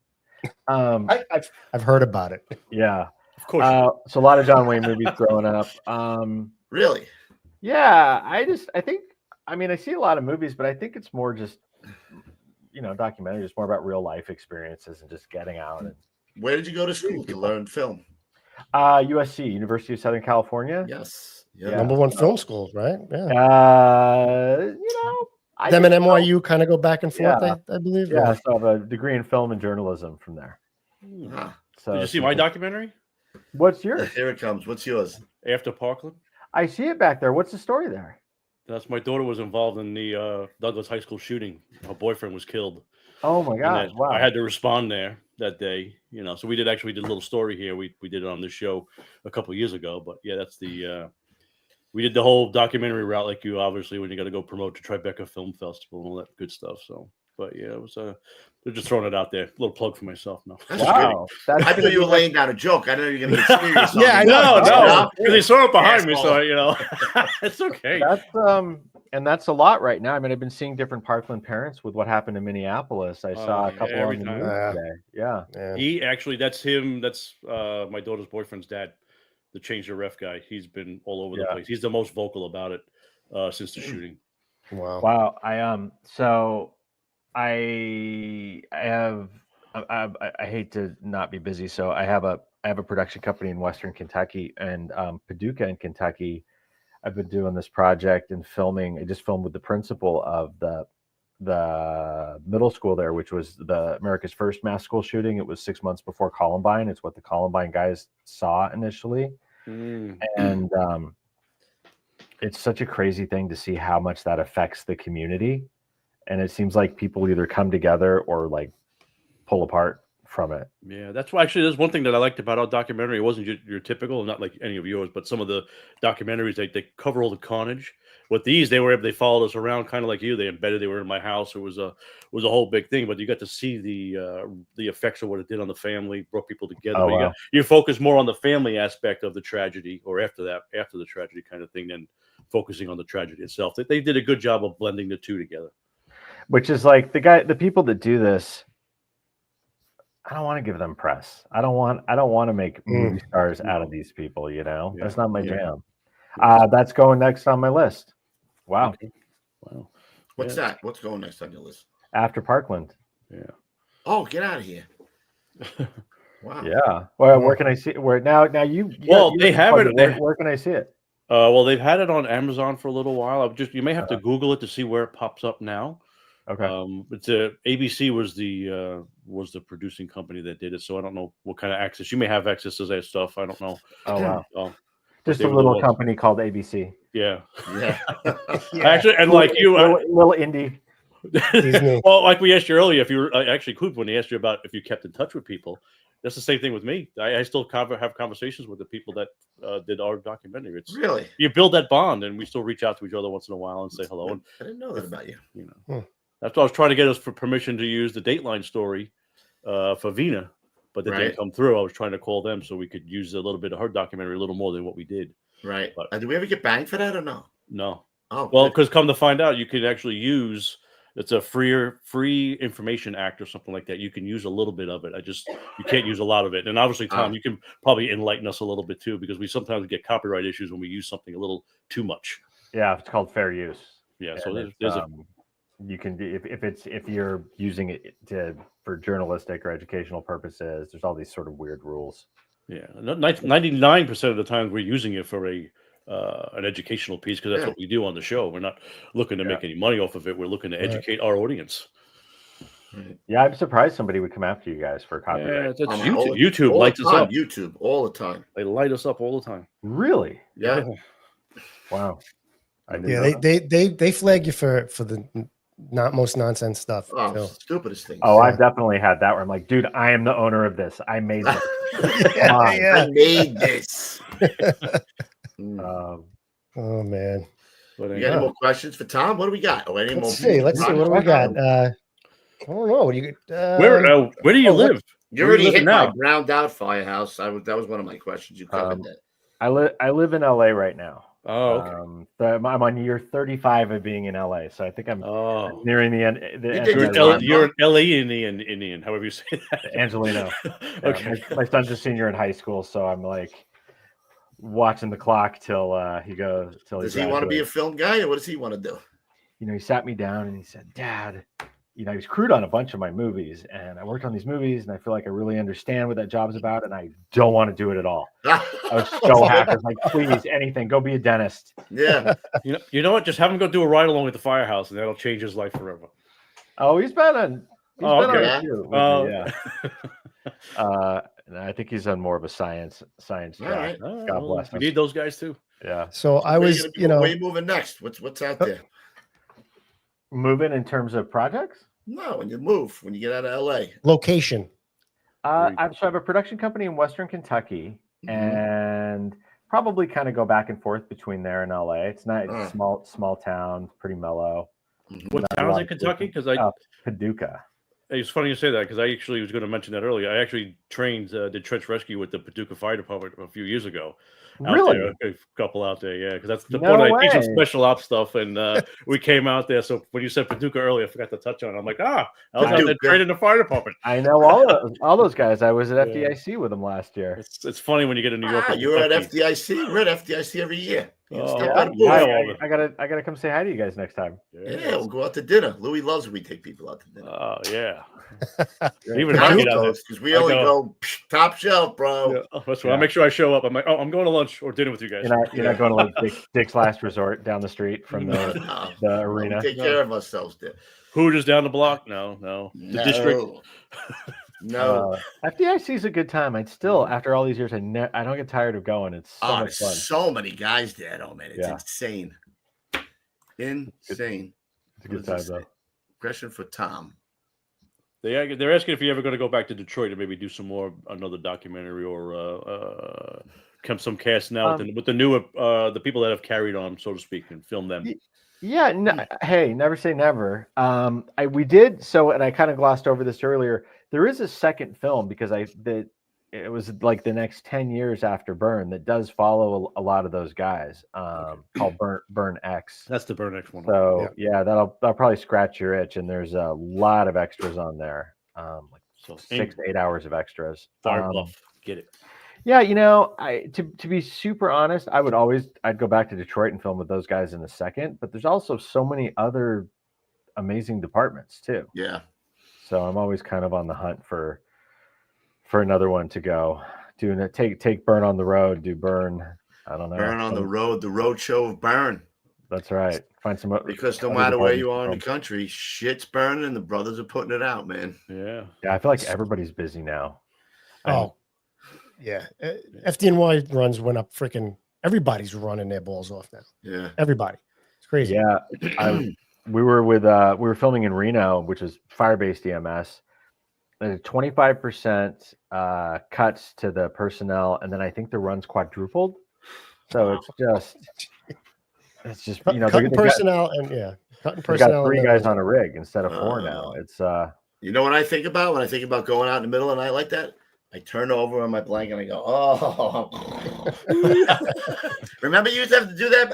I've heard about it. Yeah. Of course. So a lot of John Wayne movies growing up. Really? Yeah. I see a lot of movies, but I think it's more just, documentaries. It's more about real life experiences and just getting out. And where did you go to school to learn film? USC, University of Southern California. Yes. Yeah. #1 film school, right? Yeah. Them and NYU kind of go back and forth, Yeah. I believe. Yeah, so I have a degree in film and journalism from there. So Did you see my documentary? What's yours? Here it comes. What's yours? After Parkland. I see it back there. What's the story there? That's my daughter was involved in the Douglas High School shooting. Her boyfriend was killed. Oh my God! Wow. I had to respond there that day. So we did a little story here. We did it on this show a couple of years ago. But yeah, that's the we did the whole documentary route like you obviously when you got to go promote the Tribeca Film Festival and all that good stuff. So. But yeah, it was they're just throwing it out there. A little plug for myself now. Wow. I thought you were laying down a joke. I know you're going to get serious. Yeah, I know. No, because they saw it behind me, so it's okay. That's a lot right now. I mean, I've been seeing different Parkland parents with what happened in Minneapolis. I saw a couple on the news today. Yeah. He actually, that's him. That's my daughter's boyfriend's dad, the change the ref guy. He's been all over the place. He's the most vocal about it since the shooting. Wow. I hate to not be busy, so I have a production company in Western Kentucky and Paducah in Kentucky. I've been doing this project and filming. I just filmed with the principal of the middle school there, which was the America's first mass school shooting. It was 6 months before Columbine. It's what the Columbine guys saw initially, and it's such a crazy thing to see how much that affects the community. And it seems like people either come together or like pull apart from it. Yeah, that's why actually there's one thing that I liked about our documentary. It wasn't your typical, not like any of yours, but some of the documentaries they cover all the carnage. With these, they followed us around kind of like you. They were in my house. It was a whole big thing, but you got to see the effects of what it did on the family, brought people together. Oh, wow. You focus more on the family aspect of the tragedy, or after the tragedy kind of thing, than focusing on the tragedy itself. They did a good job of blending the two together. Which is like the people that do this. I don't want to give them press. I don't want to make movie stars out of these people. That's not my jam. That's going next on my list. Wow. Okay. Wow. What's that? What's going next on your list? After Parkland. Yeah. Oh, get out of here. Wow. Yeah. Well, where can I see it? Where now you? They have it. Where can I see it? Well, they've had it on Amazon for a little while. You may have to Google it to see where it pops up now. Okay. It's ABC was the producing company that did it, so I don't know what kind of access you may have access to that stuff. I don't know. Oh wow. Just a little company called ABC. Yeah. Yeah. Actually, and like you, little indie. Well, like we asked you earlier, if you were actually Coop, when he asked you about if you kept in touch with people, that's the same thing with me. I still have conversations with the people that did our documentary. It's really, you build that bond, and we still reach out to each other once in a while and say hello. And I didn't know that about you. That's why I was trying to get us for permission to use the Dateline story for Vina, but that didn't come through. I was trying to call them so we could use a little bit of her documentary, a little more than what we did. Right. But, did we ever get banged for that or no? No. Oh, well, because come to find out, you could actually use it's a free information act or something like that. You can use a little bit of it. You can't use a lot of it. And obviously, Tom, you can probably enlighten us a little bit too, because we sometimes get copyright issues when we use something a little too much. Yeah, it's called fair use. Yeah, so there's you can do if you're using it for journalistic or educational purposes. There's all these sort of weird rules. Yeah, 99% of the time we're using it for an educational piece, because that's what we do on the show. We're not looking to make any money off of it. We're looking to educate our audience. Yeah, I'm surprised somebody would come after you guys for copyright. Yeah, that's YouTube. YouTube lights us up. YouTube all the time. They light us up all the time. Really? Yeah. Wow. They flag you for the most nonsense stuff. Oh, stupidest thing. Oh, I've definitely had that where I'm like, dude, I am the owner of this. I made this. I made this. Oh man. You got any more questions for Tom? What do we got? Oh, any Let's see. What do we got? I don't know. What do you where do you live? You already hit my ground out firehouse. That was one of my questions. You covered that. I live in LA right now. Oh, okay. I'm on year 35 of being in LA, so I think I'm nearing the end. You're an LA Indian, however you say that. Angelino. Okay. My son's a senior in high school, so I'm like watching the clock till he goes. Does he want to be a film guy, or what does he want to do? He sat me down and he said, "Dad, he's crewed on a bunch of my movies, and I worked on these movies, and I feel like I really understand what that job's about, and I don't want to do it at all." I was so happy. I was like, "Please, anything, go be a dentist." Yeah. You know what? Just have him go do a ride along with the Firehouse, and that'll change his life forever. Oh, he's been on. Okay. Yeah. I think he's on more of a science job. Right. God bless him. We need those guys too. Yeah. So I was, where you moving next? What's out there? Moving in terms of projects? No, when you move, when you get out of LA. Location. I have a production company in Western Kentucky, and probably kind of go back and forth between there and LA. It's not it's small town, pretty mellow. What town is in Kentucky? Because Paducah. It's funny you say that, because I actually was going to mention that earlier. I actually did trench rescue with the Paducah Fire Department a few years ago. Really? A couple out there, yeah. Because that's the point. I teach them special ops stuff, and we came out there. So when you said Paducah earlier, I forgot to touch on it. I'm like, I was out there training the fire department. I know all those guys. I was at FDIC with them last year. It's funny when you get to New York. You were at FDIC. We're at FDIC every year. I gotta come say hi to you guys next time. Yeah, we'll go out to dinner. Louis loves when we take people out to dinner. Oh yeah. Even because we only go top shelf, bro. Yeah. That's right. I'll make sure I show up. I'm like, I'm going to lunch or dinner with you guys. You're not going to like Dick's Last Resort down the street from the arena. We take care of ourselves there. Hooters down the block? No. The district? No. FDIC is a good time. I'd still, after all these years, I don't get tired of going. It's so much fun. So many guys there, though, man. It's insane. Insane. It's a good time, though. Question for Tom. They're asking if you're ever going to go back to Detroit and maybe do another documentary or some cast now with the newer the people that have carried on, so to speak, and film them. Yeah. Hey, never say never. We did so, and I kind of glossed over this earlier. There is a second film because it was like the next 10 years after Burn that does follow a lot of those guys called Burn X. That's the Burn X one. So yeah, that'll probably scratch your itch, and there's a lot of extras on there, like 6 to 8 hours of extras. Fire Bluff, get it. Yeah, to be super honest, I'd go back to Detroit and film with those guys in a second, but there's also so many other amazing departments too. Yeah. So I'm always kind of on the hunt for another one to go. Take Burn on the road, do Burn. I don't know. Burn on the road, the road show of Burn. That's right. Find some because no matter where you are in the country, shit's burning and the brothers are putting it out, man. Yeah. Yeah, I feel like everybody's busy now. Yeah. FDNY runs went up freaking everybody's running their balls off now. Yeah. Everybody. It's crazy. Yeah. We were filming in Reno, which is fire-based EMS. 25% cuts to the personnel, and then I think the run's quadrupled. So it's just cutting personnel cutting personnel. Got 3 guys on a rig instead of 4 now. It's you know what I think about when I think about going out in the middle of the night like that? I turn over on my blanket and I go, oh. Remember you used to have to do that?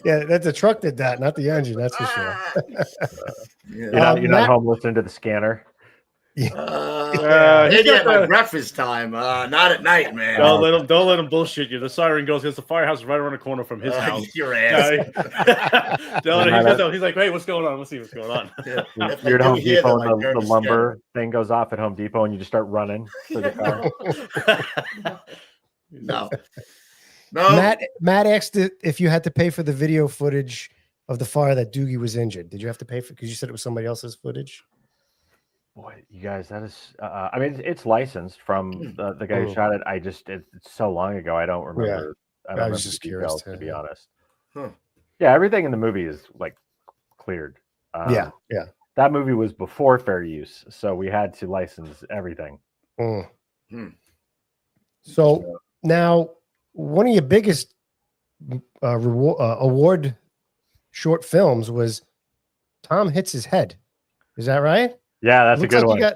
Yeah, that's the truck did that, not the engine. That's for sure. You're not home listening to the scanner. Maybe at my breakfast time, not at night, man. Don't let him bullshit you. The siren goes because the firehouse is right around the corner from his house. Your ass. He's like, hey, what's going on? Let's see what's going on. You're at Home Depot and the lumber thing goes off at Home Depot and you just start running for the car. No. Matt asked if you had to pay for the video footage of the fire that Doogie was injured. Did you have to pay for? Because you said it was somebody else's footage. Boy, you guys, that is. I mean, it's licensed from the guy who shot it. It's so long ago. I don't remember. Yeah. I was just curious to be honest. Huh. Yeah, everything in the movie is like cleared. Yeah. That movie was before fair use, so we had to license everything. So now, one of your biggest award short films was Tom Hits His Head. Is that right? Yeah, that's a good one. That's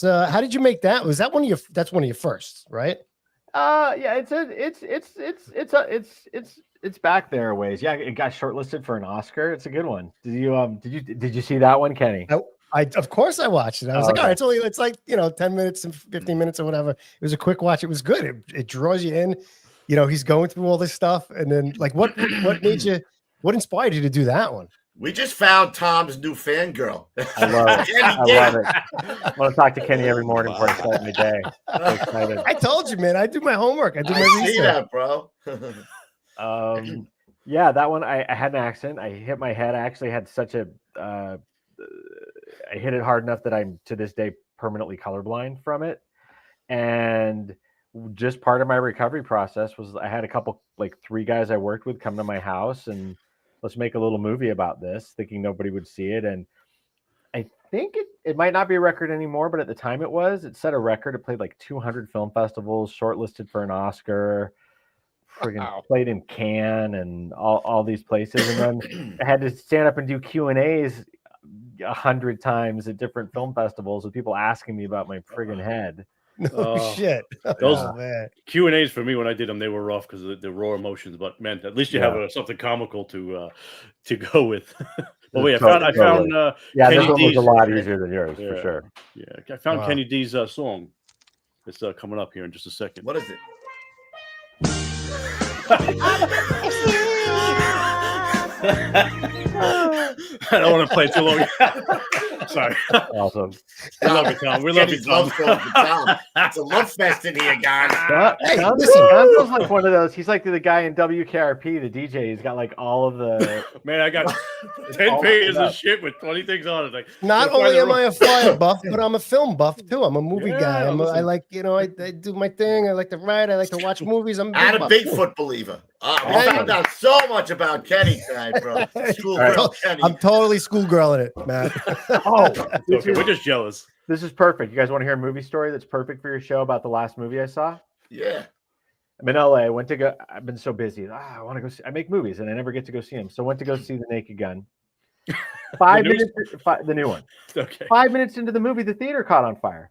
how did you make that? Was that one of your? That's one of your firsts, right? Yeah, it's back there a ways. Yeah, it got shortlisted for an Oscar. It's a good one. Did you see that one, Kenny? I of course I watched it. I was like, all right, it's like 10 minutes and 15 minutes or whatever. It was a quick watch. It was good. It draws you in. He's going through all this stuff, and then like what inspired you to do that one? We just found Tom's new fangirl. I love it. I love it. I want to talk to Kenny every morning before I start my day. So excited. I told you, man. I do my homework. I do my research. See that, bro. Yeah, that one. I had an accident. I hit my head. I actually had such a. I hit it hard enough that I'm to this day permanently colorblind from it, and just part of my recovery process was I had a couple, like 3 guys I worked with, come to my house and let's make a little movie about this, thinking nobody would see it. And I think it might not be a record anymore, but at the time it set a record. It played like 200 film festivals, shortlisted for an Oscar, played in Cannes and all these places. And then I had to stand up and do Q&As 100 times at different film festivals with people asking me about my friggin' head. Shit. Those Q&As for me when I did them, they were rough because of the raw emotions. But man, at least you have something comical to go with. But wait, I found Kenny this one was a lot easier than yours for sure. Yeah, I found Kenny D's song. It's coming up here in just a second. What is it? I don't want to play too long. Sorry. Awesome. We love you, Tom. We love you, Tom. It's a love fest in here, guys. Hey, Tom's like one of those. He's like the guy in WKRP, the DJ. He's got like all of the. Man, I got 10 pages of shit with 20 things on it. Like, not only am I a fire buff, but I'm a film buff too. I'm a movie guy. I like, I do my thing. I like to write. I like to watch movies. I'm a Bigfoot believer. We found out so much about Kenny tonight, bro. Schoolgirl Kenny. I'm totally schoolgirling it, Matt. Okay, we're just jealous. This is perfect. You guys want to hear a movie story that's perfect for your show about the last movie I saw? Yeah. I'm in LA. I've been so busy. I want to go see. I make movies and I never get to go see them. So I went to go see The Naked Gun. 5 minutes. The new one. Okay. 5 minutes into the movie, the theater caught on fire.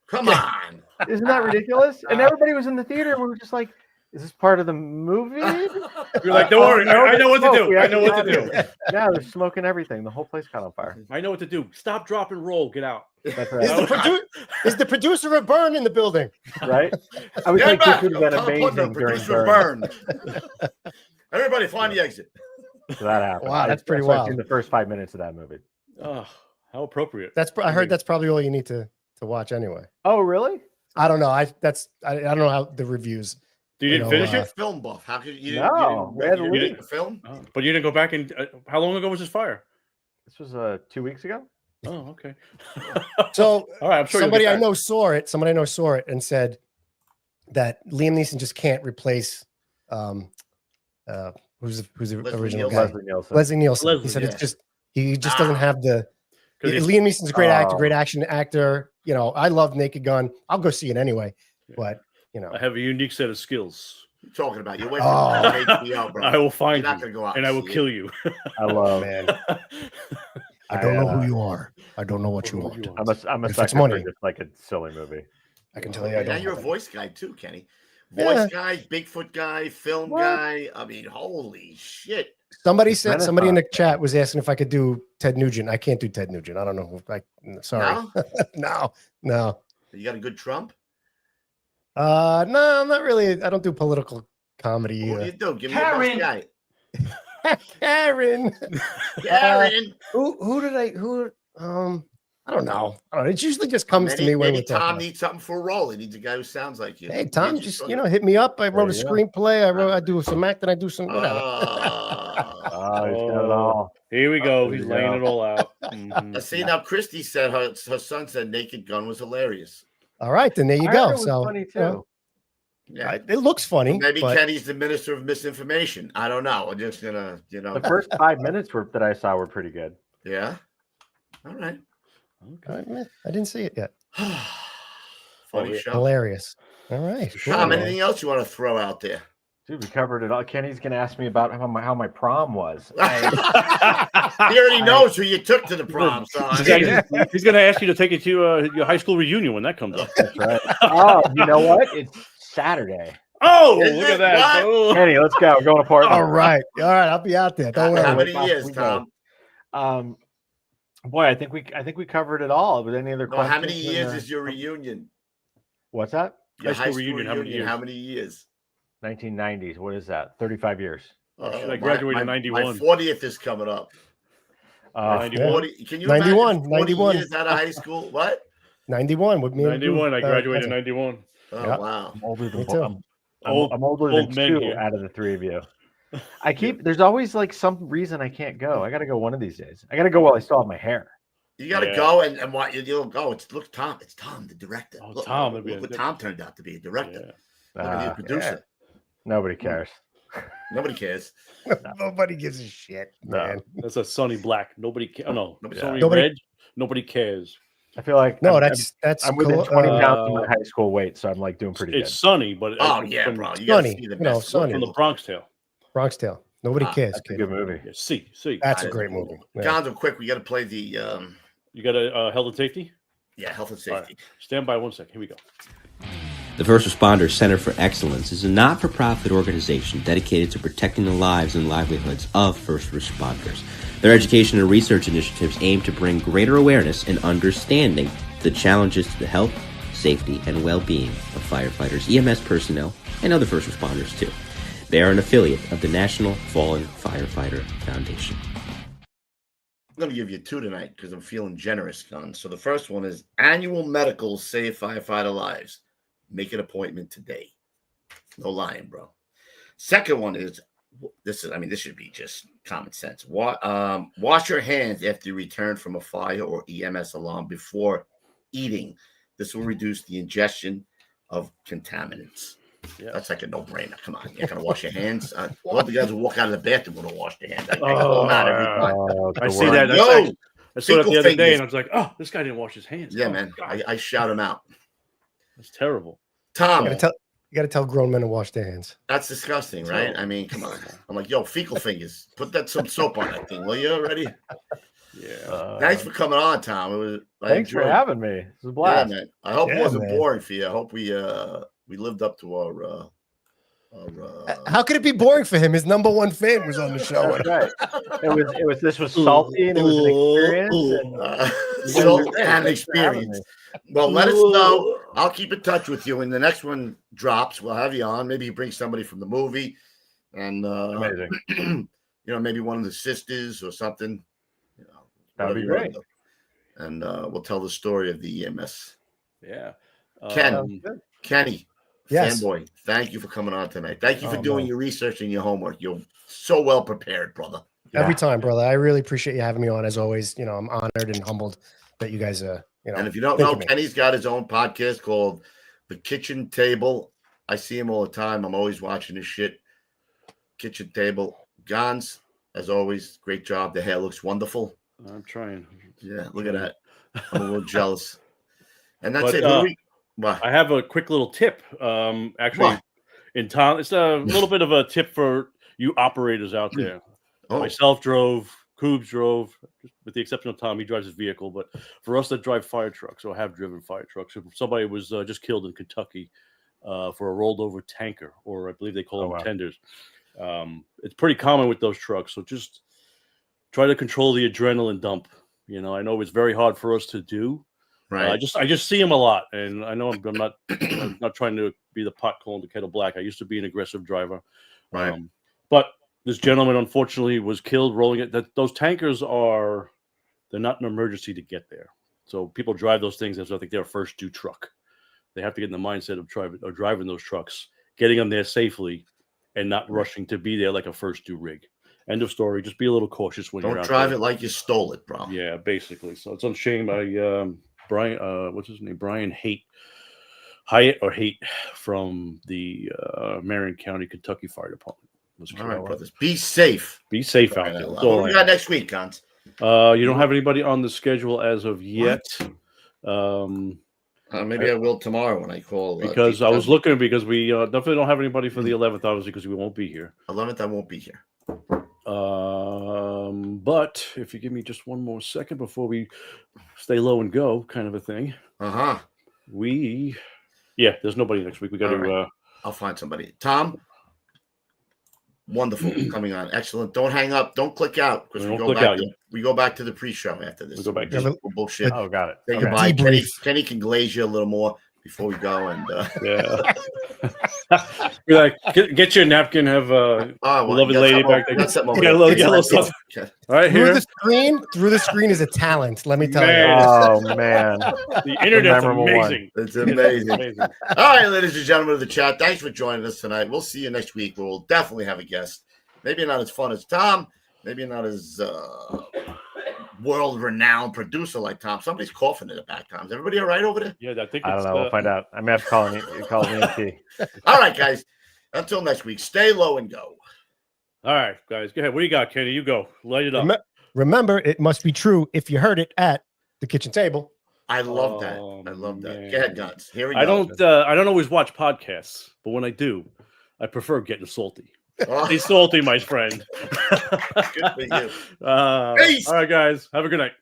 Come on. Isn't that ridiculous? And everybody was in the theater and we were just like, is this part of the movie? You're like, don't worry. I know what to do. I know what to do. Yeah, they're smoking everything. The whole place caught on fire. I know what to do. Stop, drop, and roll. Get out. That's right. Is the producer of Burn in the building? Right? I was like, this would have been amazing during Burn. Everybody find the exit. So that happened. Wow, that's pretty wild. In the first 5 minutes of that movie. Oh, how appropriate. I heard that's probably all you need to watch anyway. Oh, really? I don't know. I don't know how the reviews. You didn't finish it? Film buff. How could you? No, you didn't film. Oh, but you didn't go back and. How long ago was this fire? This was 2 weeks ago. Oh, okay. So all right, I'm sure somebody I know saw it. Somebody I know saw it and said that Liam Neeson just can't replace who's the original guy? Leslie Nielsen. He said it's just he just doesn't have the. Liam Neeson's a great actor, great action actor. I love Naked Gun. I'll go see it anyway, but. I have a unique set of skills. You're talking about you wait for HBO, bro. I will find You're not gonna go out and I will kill you. I love man. I don't know who you are. I don't know what you want. I'm a If it's sucker money. for just like a silly movie. I can tell you I Now don't. you're a want voice guy too, Kenny. Yeah. Voice guy, Bigfoot guy, film guy. I mean, holy shit. Somebody said, somebody in the chat was asking if I could do Ted Nugent. I can't do Ted Nugent. I don't know. Sorry. No. You got a good Trump? No, not really. I don't do political comedy. What do you do? Give me your best guy. Karen. Karen. I don't know. It usually just comes to me when maybe we're talking Tom about it. needs something for a role. He needs a guy who sounds like you. Hey, Tom, just hit me up. I wrote a screenplay. I do some acting. I do some whatever. He's got it all. Here we go. He's laying it all out. I see now. Christy said her son said Naked Gun was hilarious. All right, then there you I go. heard it was So funny too. you know, Yeah, it looks funny. maybe but Kenny's the minister of misinformation. I don't know. I'm just gonna, The first 5 minutes that I saw were pretty good. Yeah. All right. I didn't see it yet. Funny show. Hilarious. All right. Tom, anything else you want to throw out there? Dude, we covered it all. Kenny's gonna ask me about how my prom was. He already knows who you took to the prom. So He's going to ask you to take it to your high school reunion when that comes up. That's right. Oh, you know what? It's Saturday. Oh, look at that. Oh. Kenny, let's go. We're going to Portland. All right. I'll be out there. Don't worry. How many years, Tom? Boy, I think we covered it all. With any other questions? How many years is your reunion? What's that? Your High school reunion, How many years? 1990s. What is that? 35 years. I graduated in 91. My 40th is coming up. 40. Can you 91, imagine 40 91. years out of high school? What? 91 with me. 91. I graduated in 91. Oh, Yeah. wow. I'm older than Me too. I'm older old than men two here. out of the three of you. There's always like some reason I can't go. I got to go one of these days. I got to go while I still have my hair. You got to go and what you'll go. It's Tom. It's Tom, the director. Oh, Look, Tom. Look what Tom turned out to be, a director. Look at the Ah, producer. Nobody cares. Nobody cares. Nobody gives a shit, man. That's a Sonny Black. Nobody cares. Oh, no. Sonny Nobody- Red. Nobody cares. I feel like No, I'm that's within cool. 20 pounds of my high school weight, so I'm like doing pretty It's good. Sonny, but Oh, yeah, bro. You got to Sonny, see the you know, best. Sonny. from the Bronx Tale. Bronx Tale. Nobody cares. That's a Kid. good movie. Yeah, see. That's a great movie. Yeah. Gonzo, quick. We got to play the You got a health and safety? health and All safety. right. Stand by 1 second. Here we go. The First Responders Center for Excellence is a not-for-profit organization dedicated to protecting the lives and livelihoods of first responders. Their education and research initiatives aim to bring greater awareness and understanding to the challenges to the health, safety, and well-being of firefighters, EMS personnel, and other first responders, too. They are an affiliate of the National Fallen Firefighter Foundation. I'm going to give you two tonight because I'm feeling generous, Gun. So the first one is annual medicals save firefighter lives. Make an appointment today. No lying, bro. Second one is this should be just common sense. Wash your hands after you return from a fire or EMS alarm before eating. This will reduce the ingestion of contaminants. Yeah. That's like a no-brainer. Come on, you're gonna wash your hands. All the guys who walk out of the bathroom will wash their hands. I call them out every time. I see that. I saw it the other day, and I was like, "Oh, this guy didn't wash his hands." Yeah, oh, man. I shout him out. That's terrible. Tom, You got to tell grown men to wash their hands. that's disgusting, right? I mean, come on. I'm like, yo, fecal fingers. Put some soap on that thing, will you already? Yeah. Thanks for coming on, Tom. It was. Thanks for having me. It was a blast. Yeah, man. I hope it Yeah, wasn't man. boring for you. I hope we lived up to our How could it be boring for him? His number one fan was on the show. That's right. This was salty and it was an experience. salt and experience. Well, let us know. I'll keep in touch with you when the next one drops. We'll have you on. Maybe you bring somebody from the movie, and Amazing. Maybe one of the sisters or something. That'd be whatever you wanna great. do. And we'll tell the story of the EMS. Yeah. Kenny, Yes. fanboy, thank you for coming on tonight. Thank you for Oh, doing man. your research and your homework. You're so well prepared, brother. Every time, brother. I really appreciate you having me on. As always, I'm honored and humbled that you guys, And if you don't think know, of me. Kenny's got his own podcast called The Kitchen Table. I see him all the time. I'm always watching his shit. Kitchen Table. Gons, as always, great job. The hair looks wonderful. I'm trying. Yeah, look at that. I'm a little jealous. And that's But, it. What? I have a quick little tip. Actually, What? in Tom, it's a little bit of a tip for you operators out there. Oh. Myself drove Coobs drove, with the exception of Tom, he drives his vehicle. But for us that drive fire trucks or have driven fire trucks, if somebody was just killed in Kentucky for a rolled over tanker, or I believe they call them tenders. It's pretty common with those trucks. So just try to control the adrenaline dump. You know, I know it's very hard for us to do. Right. I just see them a lot, and I know I'm not trying to be the pot calling the kettle black. I used to be an aggressive driver, right? But this gentleman unfortunately was killed rolling it. Those tankers they're not an emergency to get there. So people drive those things as I think they're a first due truck. They have to get in the mindset of driving those trucks, getting them there safely, and not rushing to be there like a first due rig. End of story. Just be a little cautious when you're out drive there. it like you stole it, bro. Yeah, basically. So it's unashamed by Brian. What's his name? Brian Hyatt from the Marion County, Kentucky Fire Department. All right, brothers. Be safe. Be safe out there. What do we got next week, Cons? You don't have anybody on the schedule as of yet. Maybe I will tomorrow when I call. Because I was looking, because we definitely don't have anybody for the 11th, obviously, because we won't be here. 11th, I won't be here. But if you give me just one more second before we stay low and go, kind of a thing. There's nobody next week. We got to. I'll find somebody. Tom. Wonderful coming on. Excellent. Don't hang up. Don't click out because we go back to the pre-show after this. We go back to bullshit. Oh, got it. Say goodbye. Kenny can glaze you a little more before we go. And be like, get your napkin. Have a beloved lady back there. All right, through the screen is a talent. Let me tell you. Oh man, the internet's amazing. It's amazing. All right, ladies and gentlemen of the chat, thanks for joining us tonight. We'll see you next week, where we'll definitely have a guest. Maybe not as fun as Tom. Maybe not as world-renowned producer like Tom. Somebody's coughing in the back, Tom. Is everybody all right over there? Yeah, I think. I don't know. We'll find out. I may have to call EMT. All right, guys. Until next week, stay low and go. All right, guys. Go ahead. What do you got, Kenny? You go. Light it up. Remember, it must be true if you heard it at the kitchen table. I love that. I love that. Go ahead, guys. Here we go. I don't always watch podcasts, but when I do, I prefer getting salty. Stay salty, my friend. Good for you. All right, guys. Have a good night.